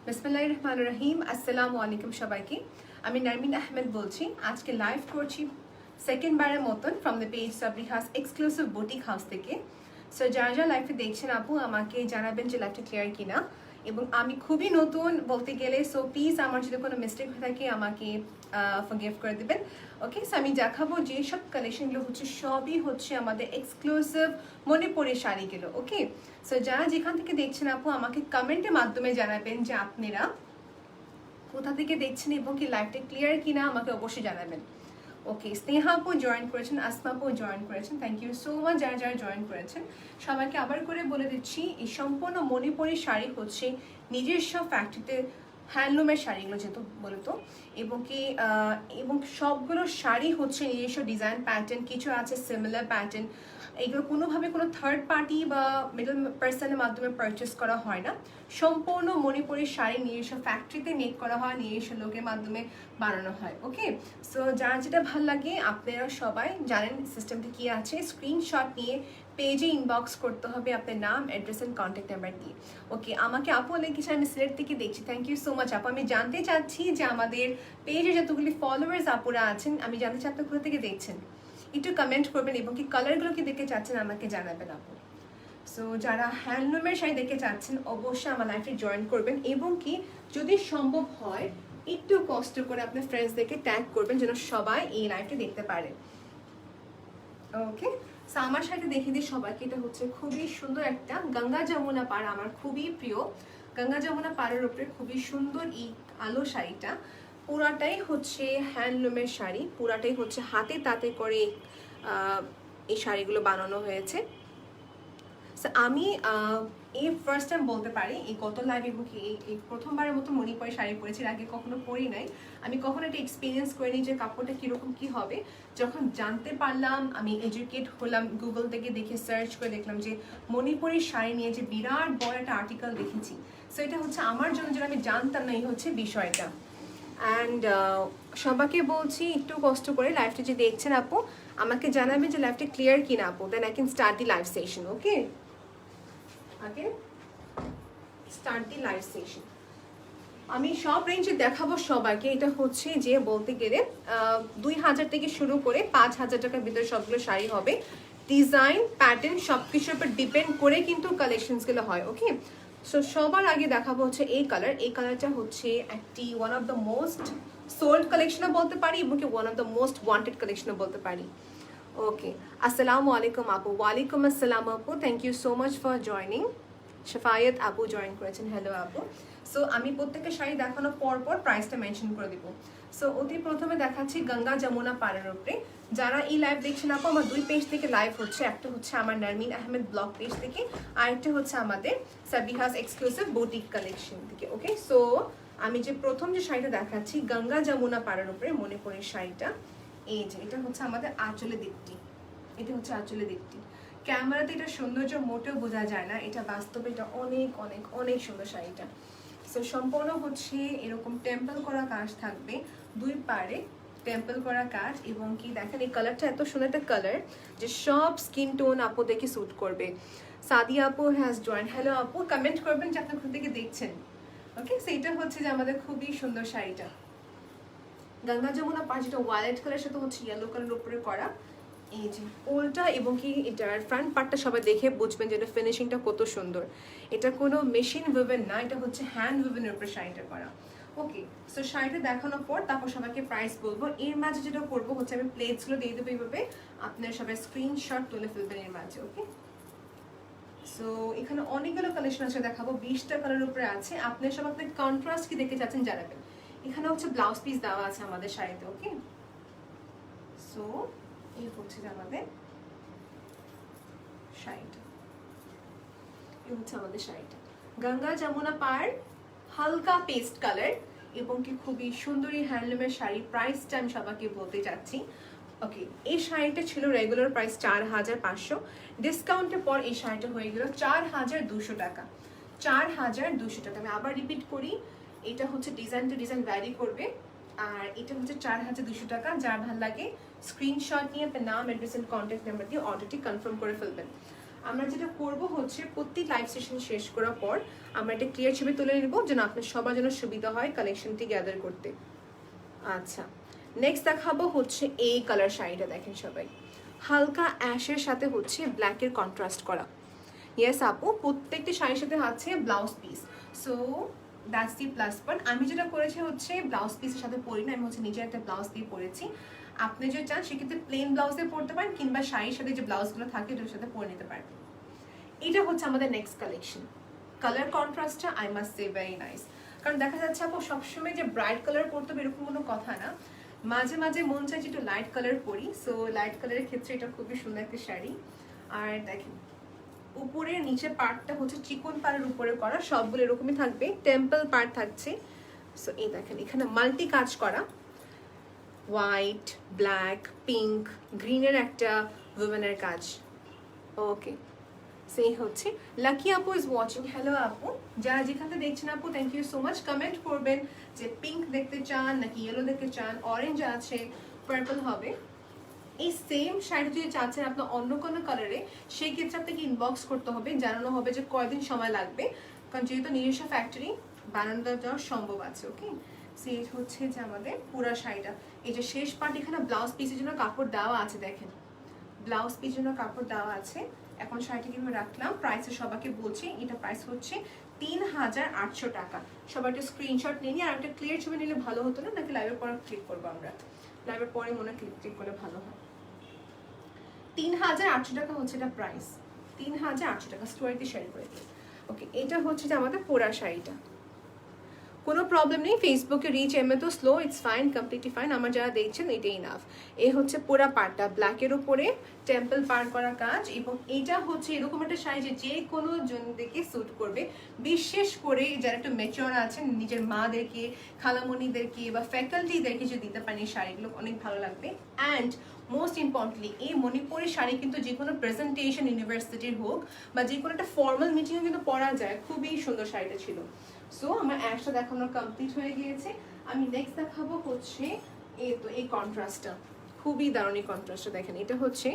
বিসমিল্লাহির রহমানির রহিম। আসসালামু আলাইকুম সবাইকে। আমি নারমিন আহমেদ বলছি। আজকে লাইভ করছি সেকেন্ড বারের মতন ফ্রম দ্য পেজ সাবরিহাস এক্সক্লুসিভ বুটিক হাউস থেকে। সো যারা যারা লাইভে দেখছেন আপু আমাকে জানাবেন যে লাইভটা ক্লিয়ার কিনা, এবং আমি খুবই নতুন বলতে গেলে, সো প্লিজ আমার যদি কোনো মিস্টেক হয়ে থাকে আমাকে ফরগিভ করে দেবেন। ওকে, সো আমি দেখাবো যে সব কালেকশনগুলো হচ্ছে সবই হচ্ছে আমাদের এক্সক্লুসিভ মণিপুরের শাড়িগুলো। ওকে, সো যারা যেখান থেকে দেখছেন আপু আমাকে কমেন্টের মাধ্যমে জানাবেন যে আপনারা কোথা থেকে দেখছেন এবং কি লাইভটা ক্লিয়ার কিনা আমাকে অবশ্যই জানাবেন। ওকে, স্নেহা আপু জয়েন করেছেন, আসমা আপু জয়েন করেছেন, থ্যাংক ইউ সো মাচ যারা যারা জয়েন করেছেন সবাইকে আবার করে বলে দিচ্ছি, এই সম্পূর্ণ মণিপুরি শাড়ি হচ্ছে নিজস্ব ফ্যাক্টরিতে হ্যান্ডলুমের শাড়িগুলো যেহেতু বলতো, এবং সবগুলো শাড়ি হচ্ছে নিজস্ব ডিজাইন প্যাটার্ন, কিছু আছে সিমিলার প্যাটার্ন। এগুলো কোনোভাবে কোনো থার্ড পার্টি বা মিডল পার্সনের মাধ্যমে পারচেস করা হয় না। সম্পূর্ণ মণিপুরি শাড়ি নিজস্ব ফ্যাক্টরিতে মেক করা হয়, নিজস্ব লোকের মাধ্যমে বানানো হয়। ওকে, সো যার যেটা ভালো লাগে আপনারা সবাই জানেন সিস্টেমটা কি আছে। স্ক্রিনশট নিয়ে পেজে ইনবক্স করতে হবে আপনার নাম, অ্যাড্রেস অ্যান্ড কন্ট্যাক্ট নাম্বার দিয়ে। ওকে, আমাকে আপু লিখেছে আমি সিলেট থেকে দেখছি, থ্যাংক ইউ সো মাচ আপু। আমি জানতে চাচ্ছি যে আমাদের পেজে যতগুলি ফলোয়ার্স আপুরা আছেন, আমি জানতে চাই আপনি কোথা থেকে দেখছেন, একটু কমেন্ট করবেন এবং কি কালারগুলো কি দেখতে চাচ্ছেন আমাকে জানাবেন আপু। সো যারা হ্যান্ডলুমের শাড়ি দেখতে চাচ্ছেন অবশ্যই আমার লাইফে জয়েন করবেন, এবং কি যদি সম্ভব হয় একটু কষ্ট করে আপনার ফ্রেন্ডসদেরকে ট্যাগ করবেন যেন সবাই এই লাইভটা দেখতে পারে। ওকে, সো আমার সাথে দেখিয়ে দিই সবাইকে। এটা হচ্ছে খুবই সুন্দর একটা গঙ্গা যমুনা পাড়, আমার খুবই প্রিয় গঙ্গা যমুনা পাড়ের উপরে খুবই সুন্দর এই আলো শাড়িটা। পুরাটাই হচ্ছে হ্যান্ডলুমের শাড়ি, পুরাটাই হচ্ছে হাতে তাতে করে এই শাড়িগুলো বানানো হয়েছে। আমি এই ফার্স্ট টাইম বলতে পারি এই গত লাইভে এই প্রথমবারের মতো মণিপুরি শাড়ি পরেছি, আগে কখনো পরি নাই। আমি কখনো এটা এক্সপিরিয়েন্স করিনি যে কাপড়টা কীরকম কী হবে। যখন জানতে পারলাম, আমি এডুকেট হলাম, গুগল থেকে দেখে সার্চ করে দেখলাম যে মণিপুরি শাড়ি নিয়ে যে বিরাট বড় একটা আর্টিকেল দেখেছি। সো এটা হচ্ছে আমার জন্য যেটা আমি জানতাম না, এই হচ্ছে বিষয়টা। অ্যান্ড সবাইকে বলছি একটু কষ্ট করে লাইভটা যে দেখছেন আপু আমাকে জানাবেন যে লাইভটা ক্লিয়ার কিনা আপু, then I can start the live session. Okay, আগে স্টার্ট দি লাইভ সেশন। আমি সব রেঞ্জে দেখাবো সবাইকে। এটা হচ্ছে যে বলতে গেলে 2000 থেকে শুরু করে 5000 টাকার ভিতরে সবগুলো শাড়ি হবে। ডিজাইন প্যাটার্ন সব কিছুর উপর ডিপেন্ড করে কিন্তু কালেকশনসগুলো হয়। ওকে, সো সবার আগে দেখাবো হচ্ছে এই কালার। এই কালারটা হচ্ছে একটি one of the most sold কালেকশনও বলতে পারি এবং কি one of the most wanted কালেকশনও বলতে পারি। ওকে, আসসালামু আলাইকুম আপু। ওয়ালাইকুম আসসালাম আপু, thank you so much for joining. Shafayet আপু জয়েন করেছেন, হ্যালো আপু। সো আমি প্রত্যেকটা শাড়ি দেখানোর পর প্রাইসটা মেনশন করে দিব। সো অতি প্রথমে দেখাচ্ছি গঙ্গা যমুনা পাড়ের উপরে। যারা এই লাইভ দেখছেন আপু, আমার দুই পেজ থেকে লাইভ হচ্ছে, একটা হচ্ছে আমার নারমিন আহমেদ ব্লগ পেজ থেকে, আর একটা হচ্ছে আমাদের সাবিহাস এক্সক্লুসিভ বুটিক কালেকশন থেকে। ওকে, সো আমি যে প্রথম যে শাড়িটা দেখাচ্ছি গঙ্গা যমুনা পাড়ের উপরে মণিপুরের শাড়িটা, এই যে এটা হচ্ছে আমাদের আঁচলের দিকটি, এটা হচ্ছে আঁচলের দিকটি। ক্যামেরাতে এটা সৌন্দর্য মোটেও বোঝা যায় না, এটা বাস্তবে এটা অনেক অনেক অনেক সুন্দর শাড়িটা। সো সম্পূর্ণ হচ্ছে এরকম টেম্পল করা কাজ থাকবে, দুই পাড়ে টেম্পল করা কাজ, এবং কি দেখেন এই কালারটা এত সুন্দর একটা কালার যে সব স্কিন টোন আপু দেখে স্যুট করবে। সাদিয়া আপু হ্যাজ জয়েন, হ্যালো আপু, কমেন্ট করবেন যে আপনার কোথা থেকে দেখছেন। ওকে, সেইটা হচ্ছে যে আমাদের খুবই সুন্দর শাড়িটা গঙ্গা যমুনা পাড়, যেটা ওয়ালেট কালার সাথে হচ্ছে ইয়েলো কালার উপরে করা। এই যে ওলটা এবং কি এটার ফ্রন্ট পার্টটা সবাই দেখে বুঝবেন যে এটা ফিনিশিংটা কত সুন্দর। এটা কোনো মেশিন উইভেন না, এটা হচ্ছে হ্যান্ড উইভেনের উপরে শাড়িটা করা। ওকে, সো শাড়িটা দেখানোর পর তারপর সবাইকে প্রাইস বলবো। এর মাঝে যেটা করবো হচ্ছে আমি প্লেটসগুলো দিয়ে দেবো এইভাবে, আপনারা সবাই স্ক্রিনশট তুলে ফেলবেন এর মাঝে। ওকে, সো এখানে অনেকগুলো কালেকশন আছে, দেখাবো 20টা কালার উপরে আছে। আপনার সব আপনার কন্ট্রাস্ট কি দেখতে চাচ্ছেন জানাবেন। এখানে হচ্ছে ব্লাউজ পিস দেওয়া আছে আমাদের শাড়িতে। ওকে, সো এই হচ্ছে আমাদের শাড়িটা, এই হচ্ছে আমাদের শাড়িটা গঙ্গা যমুনা পাড়, হালকা পেস্ট কালার এবং কি খুবই সুন্দরী হ্যান্ডলুমের শাড়ি। প্রাইসটা আমি সবাইকে বলতে চাচ্ছি। ওকে, এই শাড়িটা ছিল রেগুলার প্রাইস 4500, ডিসকাউন্টের পর এই শাড়িটা হয়ে গেল 4200 টাকা। 4200 টাকা। আমি আবার রিপিট করি, এটা হচ্ছে ডিজাইন টু ডিজাইন ভ্যারি করবে, আর এটা হচ্ছে 4200 টাকা। যার ভালো লাগে স্ক্রিনশট নিয়ে আপনার নাম, অ্যাড্রেস এন্ড কন্ট্যাক্ট নাম্বার দিয়ে অর্ডারটি কনফার্ম করে ফেলবেন। আমরা যেটা করব হচ্ছে প্রতি লাইভ সেশন শেষ করার পর আমরা একটা ক্লিয়ার ছবি তুলে নেব যেন আপনার সবার জন্য সুবিধা হয় কালেকশনটি গ্যাদার করতে। আচ্ছা, নেক্সট দেখাবো হচ্ছে এই কালার শাড়িটা। দেখেন সবাই, হালকা অ্যাশের সাথে হচ্ছে ব্ল্যাকের কন্ট্রাস্ট করা। ইয়েস আপু, প্রত্যেকটি শাড়ির সাথে আছে blouse piece. So that's the plus point. আমি যেটা করেছি হচ্ছে ব্লাউজ পিসের সাথে পরি না, আমি হচ্ছে নিজে একটা ব্লাউজ দিয়ে পরেছি। আপনি যদি চান সেক্ষেত্রে প্লেন ব্লাউজ দিয়ে পরতে পারেন, কিংবা শাড়ির সাথে যে ব্লাউজগুলো থাকে ওটার সাথে পরে নিতে পারেন। এটা হচ্ছে আমাদের নেক্সট কালেকশন। কালার কন্ট্রাস্টটা I must say very nice. কারণ দেখা যাচ্ছে আপু সবসময় যে ব্রাইট কালার পরতে হবে এরকম কোনো কথা না, মাঝে মাঝে মন চাই যে একটু লাইট কালার পরি। সো লাইট কালারের ক্ষেত্রে এটা খুবই সুন্দর একটা শাড়ি। আর দেখেন উপরে নিচে পার্টটা হচ্ছে চিকন পাড়ের উপরে করা, সবগুলো এরকমই থাকবে, টেম্পল পার্ট থাকছে। সো এই দেখেন এখানে মাল্টি কাজ করা, হোয়াইট, ব্ল্যাক, পিঙ্ক, গ্রিনের একটা উইমেনের কাজ। ওকে, সেই হচ্ছে লাকি আপু ইজ ওয়াচিং। হ্যালো আপু, যারা যেখানে দেখছেন আপু thank you so much. Comment করবেন যে পিঙ্ক দেখতে চান নাকি ইয়েলো দেখতে চান, অরেঞ্জ আছে, পার্পল হবে। এই সেম শাড়ি যদি চাচ্ছেন আপনার অন্য কোনো কালারে, সেই ক্ষেত্রে আপনাকে ইনবক্স করতে হবে, জানানো হবে যে কয়দিন সময় লাগবে, কারণ যেহেতু নিজস্ব ফ্যাক্টরি বানানো যাওয়া সম্ভব আছে। ওকে, সে হচ্ছে যে আমাদের পুরা শাড়িটা। এই যে শেষ পার্ট এখানে ব্লাউজ পিসের জন্য কাপড় দেওয়া আছে, দেখেন ব্লাউজ পিসের জন্য কাপড় দেওয়া আছে। এখন শাড়িটা কিভাবে রাখলাম, প্রাইসে সবাইকে বলছি, এটা প্রাইস হচ্ছে ৩,৮০০ টাকা। সবাই একটা স্ক্রিনশট নিয়ে আর একটা ক্লিয়ার ছবি নিলে ভালো হতো না, নাকি লাইভের পরে ক্লিক করবো আমরা? লাইভের পরে মনে হয় ক্লিক করলে ভালো হয়। ৩,৮০০ টাকা হচ্ছে এটা প্রাইস, ৩,৮০০ টাকা স্টোয়ারিতে শাড়ি করে। ওকে, এটা হচ্ছে যে আমাদের পোড়া শাড়িটা। কোনো প্রবলেম নেই, ফেসবুকে রিচ এমএ তো slow, it's fine, completely fine. আমার যারা দেখছেন এটাই ইনাফ। এই হচ্ছে পুরা পার্টটা ব্ল্যাকের উপরে টেম্পল পার করা কাজ, এবং এইটা হচ্ছে এরকম একটা শাড়ি যে কোনো জনদেরকে স্যুট করবে। বিশেষ করে যারা একটু মেচিওর আছেন, নিজের মাদেরকে, খালামণিদেরকে বা ফ্যাকাল্টিদেরকে যদি দিতে পারেন এই শাড়িগুলো অনেক ভালো লাগবে। অ্যান্ড মোস্ট ইম্পর্টেন্টলি এই মণিপুরি শাড়ি কিন্তু যে কোনো প্রেজেন্টেশন ইউনিভার্সিটির হোক বা যে কোনো একটা ফর্মাল মিটিংও কিন্তু পরা যায়। খুবই সুন্দর শাড়িটা ছিল। সো আমার অ্যাশটা দেখানো কমপ্লিট হয়ে গিয়েছে। আমি নেক্সট দেখাবো হচ্ছে এই কন্ট্রাস্টটা, খুবই দারুণ এই কন্ট্রাস্টটা। দেখেন এটা হচ্ছে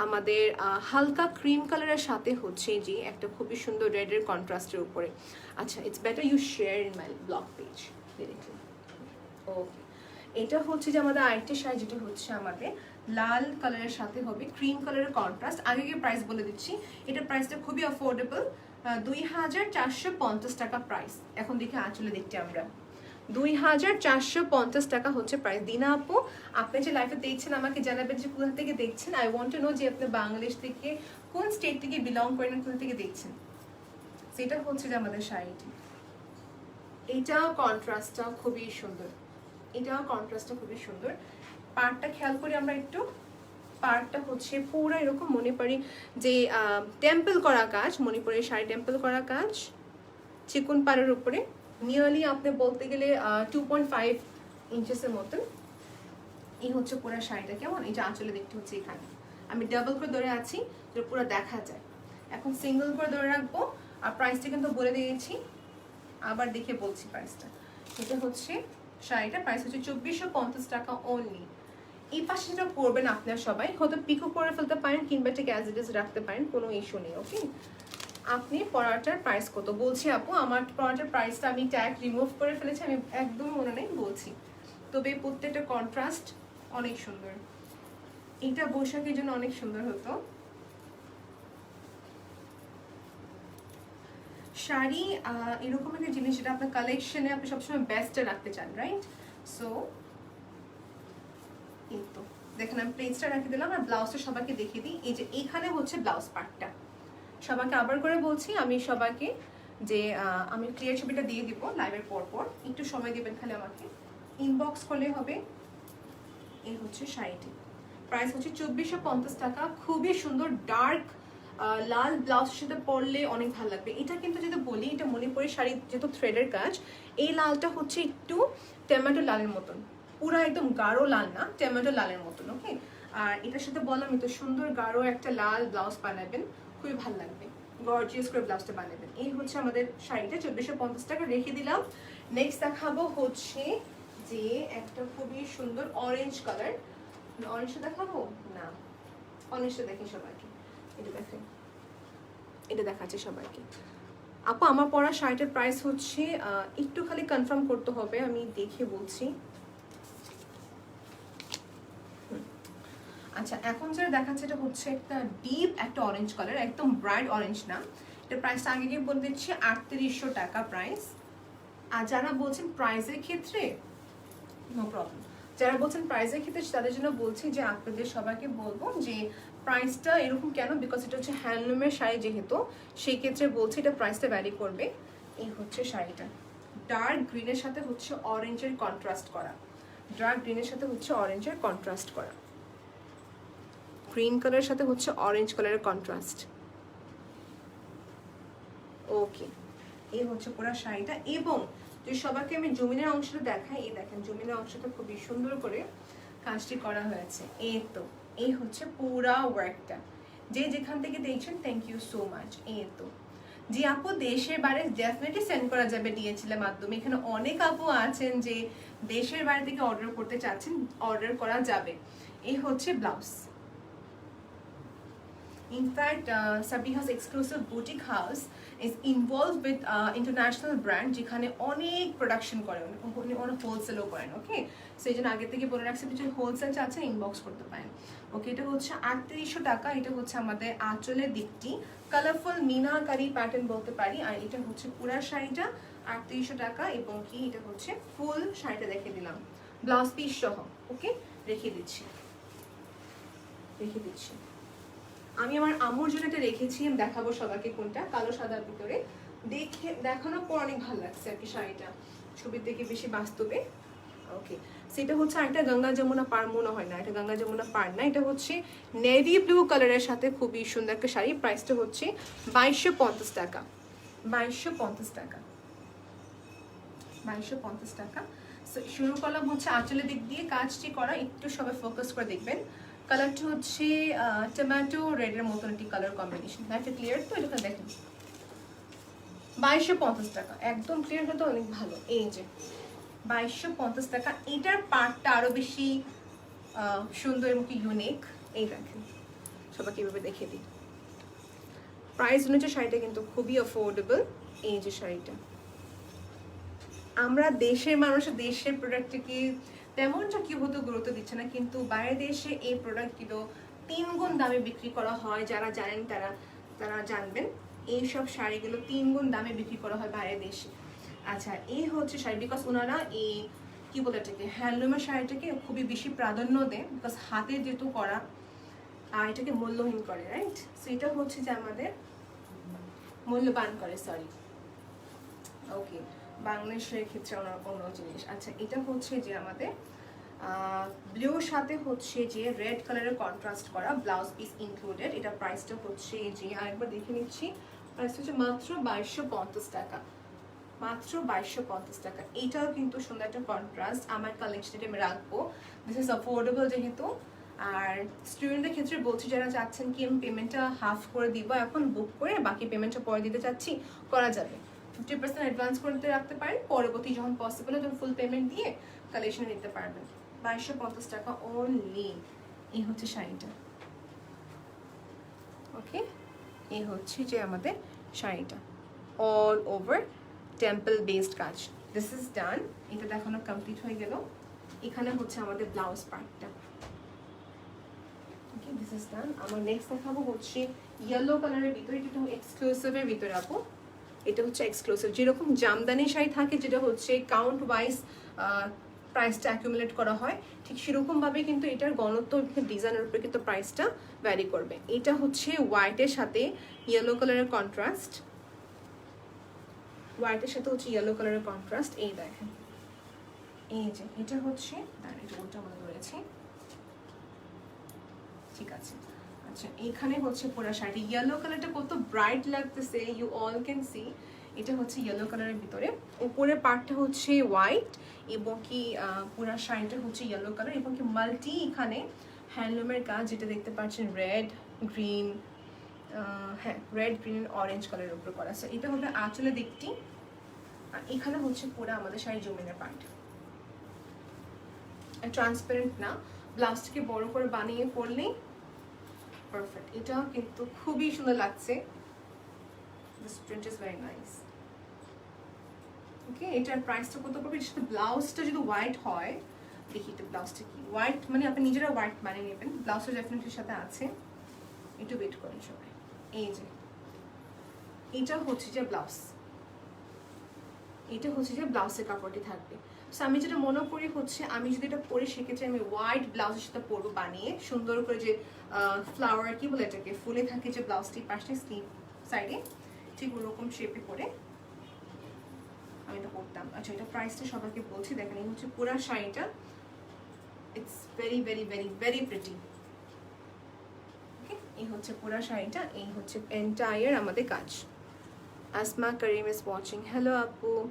আমাদের হালকা ক্রিম কালারের সাথে হচ্ছে যে একটা খুবই সুন্দর রেডের কন্ট্রাস্টের উপরে। আচ্ছা, it's better you share in my blog page directly. Okay, এটা হচ্ছে যে আমাদের আরেকটি শাড়ি, যেটা হচ্ছে আমাদের লাল কালারের সাথে হবে ক্রিম কালারের কন্ট্রাস্ট। আগে প্রাইস বলে দিচ্ছি, এটার প্রাইসটা খুবই অ্যাফোর্ডেবল, ২,৪৫০ টাকা প্রাইস। এখন দেখে আঁচলে দেখছি আমরা ২,৪৫০ টাকা হচ্ছে প্রাইস। দিনা আপু, আপনি যে লাইফে দেখছেন আমাকে জানাবেন যে কোথা থেকে দেখছেন। আই ওয়ান্ট টু নো যে আপনি বাংলাদেশ থেকে কোন স্টেট থেকে বিলং করেন, কোথা থেকে দেখছেন। সেটা হচ্ছে যে আমাদের শাড়িটি, এটাও কন্ট্রাস্টটা খুবই সুন্দর, এটাও কন্ট্রাস্টটা খুবই সুন্দর। পার্টটা খেয়াল করি আমরা একটু, পার্টটা হচ্ছে পুরো এরকম মণিপুরি যে টেম্পল করা কাজ, মণিপুরের শাড়ি টেম্পল করা কাজ চিকন পাড়ের উপরে, নিয়ারলি আপনি বলতে গেলে 2.5 ইঞ্চেসের মতন। এই হচ্ছে পুরো শাড়িটা। কেমন, এই যে আঁচলে দেখতে হচ্ছে এখানে আমি ডাবল করে ধরে আছি যে পুরো দেখা যায়। এখন সিঙ্গেল করে ধরে রাখবো। আর প্রাইসটা কিন্তু বলে দিয়েছি, আবার দেখে বলছি প্রাইসটা। এটা হচ্ছে শাড়িটা, প্রাইস হচ্ছে ২৪৫০ টাকা অনলি। এই পাশে যেটা করবেন আপনারা সবাই হয়তো পিকো করে ফেলতে পারেন, কিংবা একটা গ্যাজেটেস রাখতে পারেন, কোনো ইস্যু নেই। ওকে, আপনি পরাটার প্রাইস কত বলছি আপু? আমার পরাটার প্রাইসটা আমি ট্যাগ রিমুভ করে ফেলেছি, আমি একদম মনে নেই বলছি। তবে প্রত্যেকটা কন্ট্রাস্ট অনেক সুন্দর, এটা বৈশাখের জন্য অনেক সুন্দর হতো। শাড়ি এরকম একটা জিনিস যেটা আপনার কালেকশনে আপনি সবসময় বেস্টে রাখতে চান, রাইট? সো এই তো দেখেন আমি প্লেটসটা রাখি দিলাম। আর ব্লাউজটা সবাইকে দেখিয়ে দিই। এই যে এইখানে হচ্ছে ব্লাউজ পার্টটা, সবাইকে আবার করে বলছি আমি সবাইকে যে আমি ক্লিয়ার ছবিটা দিয়ে দিব লাইভের পর একটু সময় দিবেন, খালি আমাকে ইনবক্স করলে হবে। এই হচ্ছে শাড়িটি, প্রাইস হচ্ছে ২৪৫০ টাকা। খুবই সুন্দর ডার্ক লাল ব্লাউজের সাথে পরলে অনেক ভালো লাগবে। এটা কিন্তু যদি বলি, এটা মণিপুরি শাড়ি যেহেতু থ্রেডের কাজ, এই লালটা হচ্ছে একটু টমেটো লালের মতন, পুরা একদম গাঢ় লাল না, টমেটো লালের মতন। ওকে, আর এটার সাথে বললাম এত সুন্দর গাঢ় একটা লাল ব্লাউজ বানাবেন, খুবই ভালো লাগবে, গর্জিয়াস করে ব্লাউজটা বানাবেন। এই হচ্ছে আমাদের শাড়িটা, ২৪৫০ টাকা রেখে দিলাম। নেক্সট দেখাবো হচ্ছে যে একটা খুবই সুন্দর অরেঞ্জ কালার। অরেঞ্জটা দেখাবো না, অরেঞ্জটা দেখি সবাইকে, এটা দেখেন এটা দেখাচ্ছে সবাইকে। আপু আমার পরা শার্টের প্রাইস হচ্ছে একটু খালি কনফার্ম করতে হবে, আমি দেখে বলছি। আচ্ছা এখন যেটা দেখাচ্ছে এটা হচ্ছে একটা ডিপ একটা অরেঞ্জ কালার, একদম ব্রাইট অরেঞ্জ না। এটা প্রাইসটা আগে গিয়ে বলে দিচ্ছি 3800 টাকা প্রাইস। আর যারা বলছেন প্রাইসের ক্ষেত্রে নো প্রবলেম, যারা বলছেন প্রাইসের ক্ষেত্রে তাদের জন্য বলছি যে আপনাদের সবাইকে বলবো যে প্রাইসটা এরকম কেন, বিকজ এটা হচ্ছে হ্যান্ডলুমের শাড়ি যেহেতু, সেই ক্ষেত্রে বলছি এটা প্রাইসটা ভ্যারি করবে। এই হচ্ছে শাড়িটা, ডার্ক গ্রিনের সাথে হচ্ছে অরেঞ্জের কন্ট্রাস্ট করা, ডার্ক গ্রিনের সাথে হচ্ছে অরেঞ্জের কন্ট্রাস্ট করা, গ্রিন কালারের সাথে হচ্ছে অরেঞ্জ কালারের কন্ট্রাস্ট। ওকে, এই হচ্ছে পুরো শাড়িটা। এবং যদি সবাইকে আমি জমিনের অংশটা দেখাই, এই দেখেন জমিনের অংশটা খুবই সুন্দর করে কাজটি করা হয়েছে। এই তো এই হচ্ছে পুরা ওয়ার্কটা, যে যেখান থেকে দেখছেন থ্যাংক ইউ সো মাচ। এই তো যে আপু দেশের বাইরে ডেফিনেটলি সেন্ড করা যাবে DHL এর মাধ্যমে। এখানে অনেক আপু আছেন যে দেশের বাইরে থেকে অর্ডার করতে চাচ্ছেন, অর্ডার করা যাবে। এই হচ্ছে blouse. In fact, Sabiha's exclusive boutique house is involved with international brand যেখানে অনেক প্রোডাকশন করে, অনেক হোলসেলও করেন। ওকে, সেই জন্য আগে থেকে বলে রাখছি যে হোলসেল চাচ্ছেন ইনবক্স করতে পারেন। ওকে, এটা হচ্ছে 3800 টাকা। এটা হচ্ছে আমাদের আঁচলের দিকটি কালারফুল মিনাকারি প্যাটার্ন বলতে পারি। আর এটা হচ্ছে পুরা শাড়িটা 3800 টাকা। এবং কি এটা হচ্ছে ফুল শাড়িটা দেখে দিলাম ব্লাউজ পিস সহ। ওকে, রেখে দিচ্ছি। আমি আমার আম্মুর জন্য এটা রেখেছি, আমি দেখাবো সবাইকে কোনটা, কালো সাদার ভিতরে দেখানোর পর অনেক ভালো লাগছে আর কি শাড়িটা, ছবির থেকে বেশি বাস্তবে। ওকে, সেটা হচ্ছে একটা গঙ্গা যমুনা পার মনে হয় না, এটা গঙ্গা যমুনা পার না, এটা হচ্ছে নেভি ব্লু কালারের সাথে খুবই সুন্দর একটা শাড়ি। প্রাইসটা হচ্ছে 2250 টাকা। 2250 টাকা, 2250 টাকা। শুরু করলাম হচ্ছে আঁচলের দিক দিয়ে কাজটি করা, একটু সবাই ফোকাস করে দেখবেন। কালারটা হচ্ছে টমেটো রেডের মতন একটি কালার কম্বিনেশন। একটা ক্লিয়ার তো, এটা দেখেন 2250 টাকা, একদম ক্লিয়ার হতো অনেক ভালো। এই যে 2250 টাকা, এটার পার্টটা আরো বেশি সুন্দর এবং কি ইউনিক। এই দেখেন সবাইকে এভাবে দেখিয়ে দিই। প্রাইস অনুযায়ী শাড়িটা কিন্তু খুবই অ্যাফোর্ডেবল। এই যে শাড়িটা, আমরা দেশের মানুষ দেশের প্রোডাক্টকে তেমনটা কি হতো গুরুত্ব দিচ্ছে না, কিন্তু বাইরের দেশে এই প্রোডাক্টগুলো 3 গুণ দামে বিক্রি করা হয়। যারা জানেন তারা জানবেন, এইসব শাড়িগুলো 3 গুণ দামে বিক্রি করা হয় বাইরের দেশে। আচ্ছা, এই হচ্ছে শাড়ি, বিকজ ওনারা এই কি বলে এটাকে হ্যান্ডলুমের শাড়িটাকে খুবই বেশি প্রাধান্য দেয়, বিকজ হাতে যেহেতু করা আর এটাকে মূল্যহীন করে, রাইট? সো এটা হচ্ছে যে আমাদের মূল্যবান করে, সরি। ওকে, বাংলাদেশের ক্ষেত্রে অন্য জিনিস। আচ্ছা, এটা হচ্ছে যে আমাদের ব্লুর সাথে হচ্ছে যে রেড কালারের কন্ট্রাস্ট করা, ব্লাউজ পিস ইনক্লুডেড। এটা প্রাইসটা হচ্ছে যে আরেকবার দেখে নিচ্ছি, প্রাইস হচ্ছে মাত্র 2250 টাকা, মাত্র 2250 টাকা। এটাও কিন্তু সুন্দর একটা কন্ট্রাস্ট, আমার কালেকশনে আমি রাখবো। দিস ইজ অ্যাফোর্ডেবল যেহেতু। আর স্টুডেন্টদের ক্ষেত্রে বলছি যারা চাচ্ছেন কি আমি পেমেন্টটা হাফ করে দিব এখন বুক করে, বাকি পেমেন্টটা পরে দিতে চাচ্ছি, করা যাবে। 50% অ্যাডভান্স করতে রাখতে পারেন, পরবর্তী যখন পসিবল হয় তখন ফুল পেমেন্ট দিয়ে কালেকশনে নিতে পারবেন। 2250 টাকা অনলি। এই হচ্ছে শাড়িটা। ওকে, এই হচ্ছে যে আমাদের শাড়িটা অল ওভার টেম্পল বেসড কাজ। দিস ইজ ডান, এটা দেখানো কমপ্লিট হয়ে গেল। এখানে হচ্ছে আমাদের ব্লাউজ পার্টটা। ওকে, দিস ইজ ডান। আমার নেক্সট দেখাবো হচ্ছে ইয়েলো কালারের ভিতরে, এটা এক্সক্লুসিভের ভিতরে আপু। এটা হচ্ছে এক্সক্লুসিভ, যেরকম জামদানি শাড়ি থাকে যেটা হচ্ছে কাউন্ট ওয়াইজ প্রাইসটা অ্যাকুমুলেট করা হয়, ঠিক সেরকমভাবে কিন্তু এটার ঘনত্ব ডিজাইনের উপরে কিন্তু প্রাইসটা ভ্যারি করবে। এটা হচ্ছে হোয়াইটের সাথে ইয়েলো কালারের কন্ট্রাস্ট, হোয়াইটের সাথে হচ্ছে ইয়েলো কালারের কন্ট্রাস্ট। এই দেখেন, এই যে এটা হচ্ছে ওটা মনে রয়েছে, ঠিক আছে। আচ্ছা, এখানে হচ্ছে পুরো শাড়ি ইয়েলো কালারটা কত ব্রাইট লাগতেছে, ইউ অল ক্যান সি। এটা হচ্ছে ইয়েলো কালারের ভিতরে, উপরের পার্টটা হচ্ছে হোয়াইট এবং কি পুরো শাড়িটা হচ্ছে ইয়েলো কালার এবং কি মাল্টি এখানে হ্যান্ডলুমের কাজ, যেটা দেখতে পাচ্ছেন রেড গ্রিন, হ্যাঁ রেড গ্রিন অরেঞ্জ কালারের উপরে করা আছে। এটা হবে আঁচলের দিকটি, আর এখানে হচ্ছে পুরো আমাদের শাড়ি জমিনের পার্ট। ট্রান্সপারেন্ট না, ব্লাউজটাকে বড় করে বানিয়ে পরলেই পারফেক্ট। এটাও কিন্তু খুবই সুন্দর লাগছে। This print is very nice. Okay, এটার প্রাইসটা কত পড়বে? এর সাথে ব্লাউজটা যদি হোয়াইট হয়, দেখি তো ব্লাউজটা কি হোয়াইট, মানে আপনি নিজেরা হোয়াইট বানিয়ে নেবেন। ব্লাউজটা ডেফিনেটলি সাথে আছে, একটু ওয়েট করেন সবাই। এই যে এটা হচ্ছে যে ব্লাউজ, এটা হচ্ছে যে ব্লাউজের কাপড়টি থাকবে। সো আমি যেটা মনে করি হচ্ছে আমি যদি এটা পরে সেক্ষেত্রে আমি হোয়াইট ব্লাউজের সাথে পরবো বানিয়ে সুন্দর করে, যে ফ্লাওয়ার কি বলে এটাকে, ফুলে থাকে যে ব্লাউজটি পাশে স্লিভ সাইডে, ঠিক ওরকম শেপে করে আমি এটা পরতাম। আচ্ছা, এটা প্রাইসটা সবাইকে বলছি, দেখেন এই হচ্ছে পুরো শাড়িটা। It's very very very very pretty. Okay, এই হচ্ছে পুরো শাড়িটা, এই হচ্ছে এন্টায়ার আমাদের কাজ। Asma Karim is watching. Hello Apu.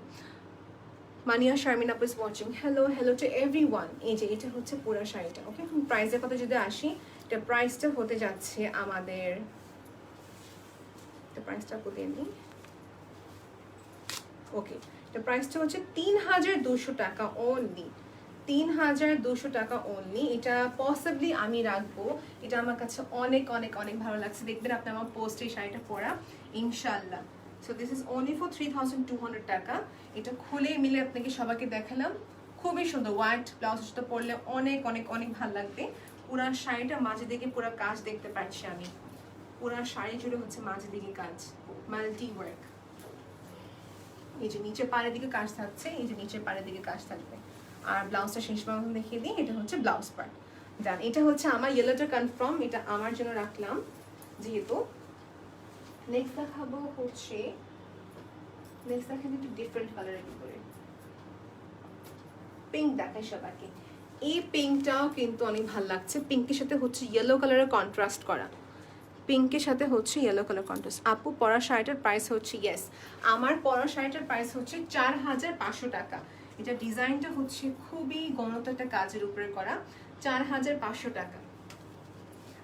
Mania Sharmin Apu is watching. Hello, hello to everyone. এই যে এটা হচ্ছে পুরো শাড়িটা। ওকে, প্রাইসের কথা যদি আসি, এটা প্রাইসটা হতে যাচ্ছে আমাদের, এটা প্রাইসটা কত নিই? ওকে, এটা প্রাইসটা হচ্ছে ৩,২০০ টাকা অনলি। ৩,২০০ টাকা অনলি। এটা পসিবলি আমি রাখবো, এটা আমার কাছে অনেক অনেক অনেক ভালো লাগছে। দেখবেন আপনি আমার পোস্টে এই শাড়িটা পরা ইনশাল্লাহ। So this is only for 3,200 টাকা। এটা খুলে মিলে আপনাকে সবাইকে দেখালাম, খুবই সুন্দর। হোয়াইট ব্লাউজের সাথে পরলে অনেক অনেক অনেক ভালো লাগবে। পুরা শাড়িটা মাঝে দিকে পুরো কাজ দেখতে পাচ্ছি আমি, পুরা শাড়ি জুড়ে হচ্ছে মাঝে দিকে কাজ, মাল্টি ওয়ার্ক। এই যে নিচে পাড়ের দিকে কাজ থাকছে, এই যে নিচের পাড়ের দিকে কাজ থাকবে। আর ব্লাউজটা শেষ পর্যন্ত দেখিয়ে দিই, এটা হচ্ছে ব্লাউজ পার্ট। ডান, এটা হচ্ছে আমার ইয়েলোটা কনফার্ম, এটা আমার জন্য রাখলাম যেহেতু। নেক্সট দেখাবো হচ্ছে, নেক্সট দেখাবো একটু ডিফারেন্ট কালারের ভিতরে পিঙ্ক দেখাই সবাইকে। এই পিঙ্কটাও কিন্তু অনেক ভালো লাগছে, পিঙ্কের সাথে হচ্ছে ইয়েলো কালারের কন্ট্রাস্ট করা, পিঙ্কের সাথে হচ্ছে ইয়েলো কালার কন্ট্রাস্ট। আপু পরা শাড়িটার প্রাইস হচ্ছে, ইয়েস আমার পরা শাড়িটার প্রাইস হচ্ছে 4,500 টাকা। এটা ডিজাইনটা হচ্ছে খুবই গণত একটা কাজের উপরে করা, 4,500 টাকা।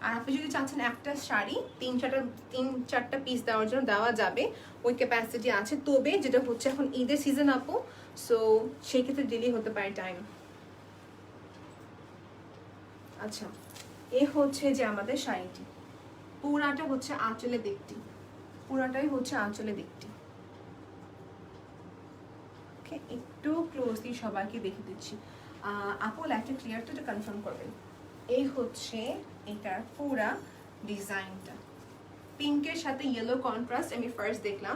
আর আপনি যদি চাচ্ছেন একটা শাড়ি 3-4টা পিস দেওয়ার জন্য দেওয়া যাবে, ওই ক্যাপাসিটি আছে। তবে যেটা হচ্ছে এখন ঈদের সিজন আপু, সো সেই ক্ষেত্রে ডিলে হতে পারে টাইম। আচ্ছা, এ হচ্ছে যে আমাদের শাড়িটি, পুরাটা হচ্ছে আঁচলে দিকটি, পুরাটাই হচ্ছে আঁচলে দিকটি। ওকে, একটু ক্লোজলি সবাইকে দেখে দিচ্ছি। আপু লাইটটা ক্লিয়ার তো, এটা কনফার্ম করবেন। এই হচ্ছে এটার পুরা ডিজাইনটা, পিঙ্কের সাথে ইয়েলো কন্ট্রাস্ট। আমি ফার্স্ট দেখলাম,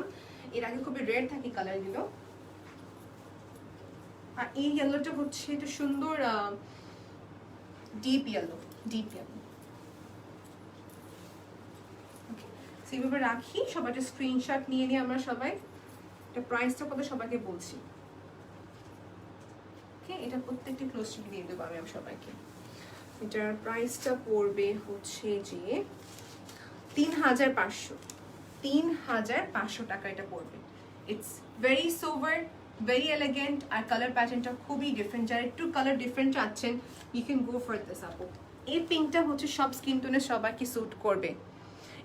এর আগে খুবই রেড থাকে কালারগুলো, আর এই ইয়েলোটা হচ্ছে এটা সুন্দর ডিপ ইয়েলো, ডিপ ইয়েলো। সেইভাবে রাখি, সবাইটা স্ক্রিনশট নিয়ে নিই আমরা সবাই। এটা প্রাইসটা কত সবাইকে বলছি। ওকে, এটা প্রত্যেকটি ক্লোজ দিয়ে দেবো আমি সবাইকে। এটার প্রাইসটা পড়বে হচ্ছে যে 3,500, 3,500 টাকা এটা পড়বে। It's very sober, very elegant, আর কালার প্যাটার্নটা খুবই ডিফারেন্ট। যারা একটু কালার ডিফারেন্ট চাচ্ছেন, you can go for this আপু। এই পিঙ্কটা হচ্ছে সব স্কিন টোনে সবাইকে স্যুট করবে।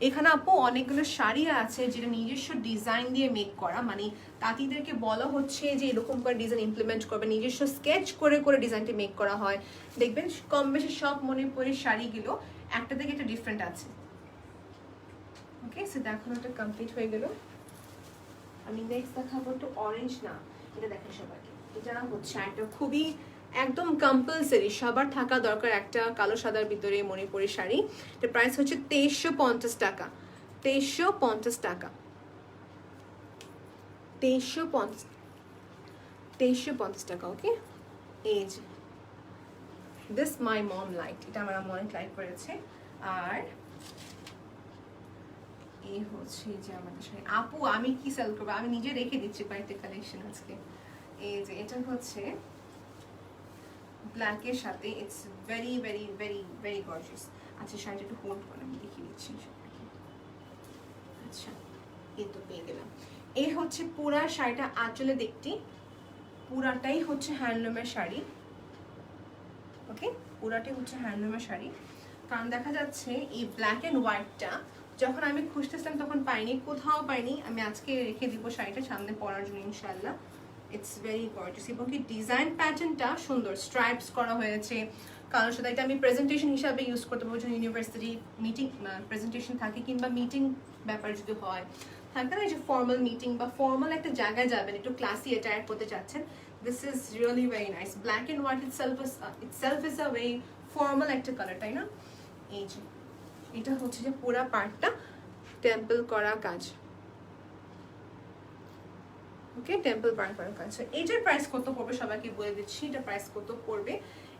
এখানে আপু অনেকগুলো শাড়ি আছে যেটা নিজস্ব ডিজাইন দিয়ে মেক করা, মানে তাঁতিদেরকে বলা হচ্ছে যে এরকম করে ডিজাইন ইমপ্লিমেন্ট করবে, নিজস্ব স্কেচ করে করে ডিজাইনটি মেক করা হয়। দেখবেন কম বেশি সব মণিপুরের শাড়িগুলো একটা থেকে একটা ডিফারেন্ট আছে। ওকে, সো দেখো এটা কমপ্লিট হয়ে গেল। আমি নেক্সট দেখাবো একটু অরেঞ্জ, না এটা দেখেন সবাইকে, এটা হচ্ছে একটা খুবই একদম কম্পালসারি সবার থাকা দরকার একটা কালো সাদার ভিতরে মণিপুরি শাড়ি। এটার প্রাইস হচ্ছে 2350 টাকা, 2350 টাকা, 2350 টাকা। ওকে, এই যে দিস মাই মম লাইক, এটা আমার অনেক লাইক করেছে। আর এই হচ্ছে যে আমাদের শাড়ি। আপু আমি কি সেল করবো, আমি নিজে রেখে দিচ্ছি কয়েকটা কালেকশন আজকে। এই যে এটা হচ্ছে ব্ল্যাকের সাথে, it's very very very very gorgeous. আচ্ছা, শাড়িটা একটু হোল্ড করে আমি দেখিয়ে দিচ্ছি সবাইকে। আচ্ছা, এই তো পেয়ে গেলাম। এই হচ্ছে পুরা শাড়িটা আঁচলে দেখতে, পুরাটাই হচ্ছে হ্যান্ডলুমের শাড়ি। ওকে, পুরাটাই হচ্ছে হ্যান্ডলুমের শাড়ি। কারণ দেখা যাচ্ছে এই ব্ল্যাক অ্যান্ড হোয়াইটটা যখন আমি খুঁজতেছিলাম তখন পাইনি, কোথাও পাইনি। আমি আজকে রেখে দিব শাড়িটা সামনে পরার জন্য ইনশাল্লাহ। ইটস ভেরি গর্জিয়াস এবং কি ডিজাইন প্যাটার্নটা সুন্দর, স্ট্রাইপস করা হয়েছে কারোর সাথে। এটা আমি প্রেজেন্টেশন হিসাবে ইউজ করতে পারবো, যদি ইউনিভার্সিটি মিটিং প্রেজেন্টেশন থাকে কিংবা মিটিং ব্যাপার যদি হয়, থাকে না যে ফর্মাল মিটিং বা ফর্মাল একটা জায়গায় যাবেন, একটু ক্লাসি অ্যাটায়ার করতে চাচ্ছেন, this is really very nice. Black and white itself is a very formal একটা কালার, তাই না? এই যে এটা হচ্ছে যে পুরা পার্টটা টেম্পল করা কাজ, ওকে, টেম্পল পার্ট করা কাজ। এটার প্রাইস কত পড়বে সবাইকে বলে দিচ্ছি, এটার প্রাইস কত পড়বে।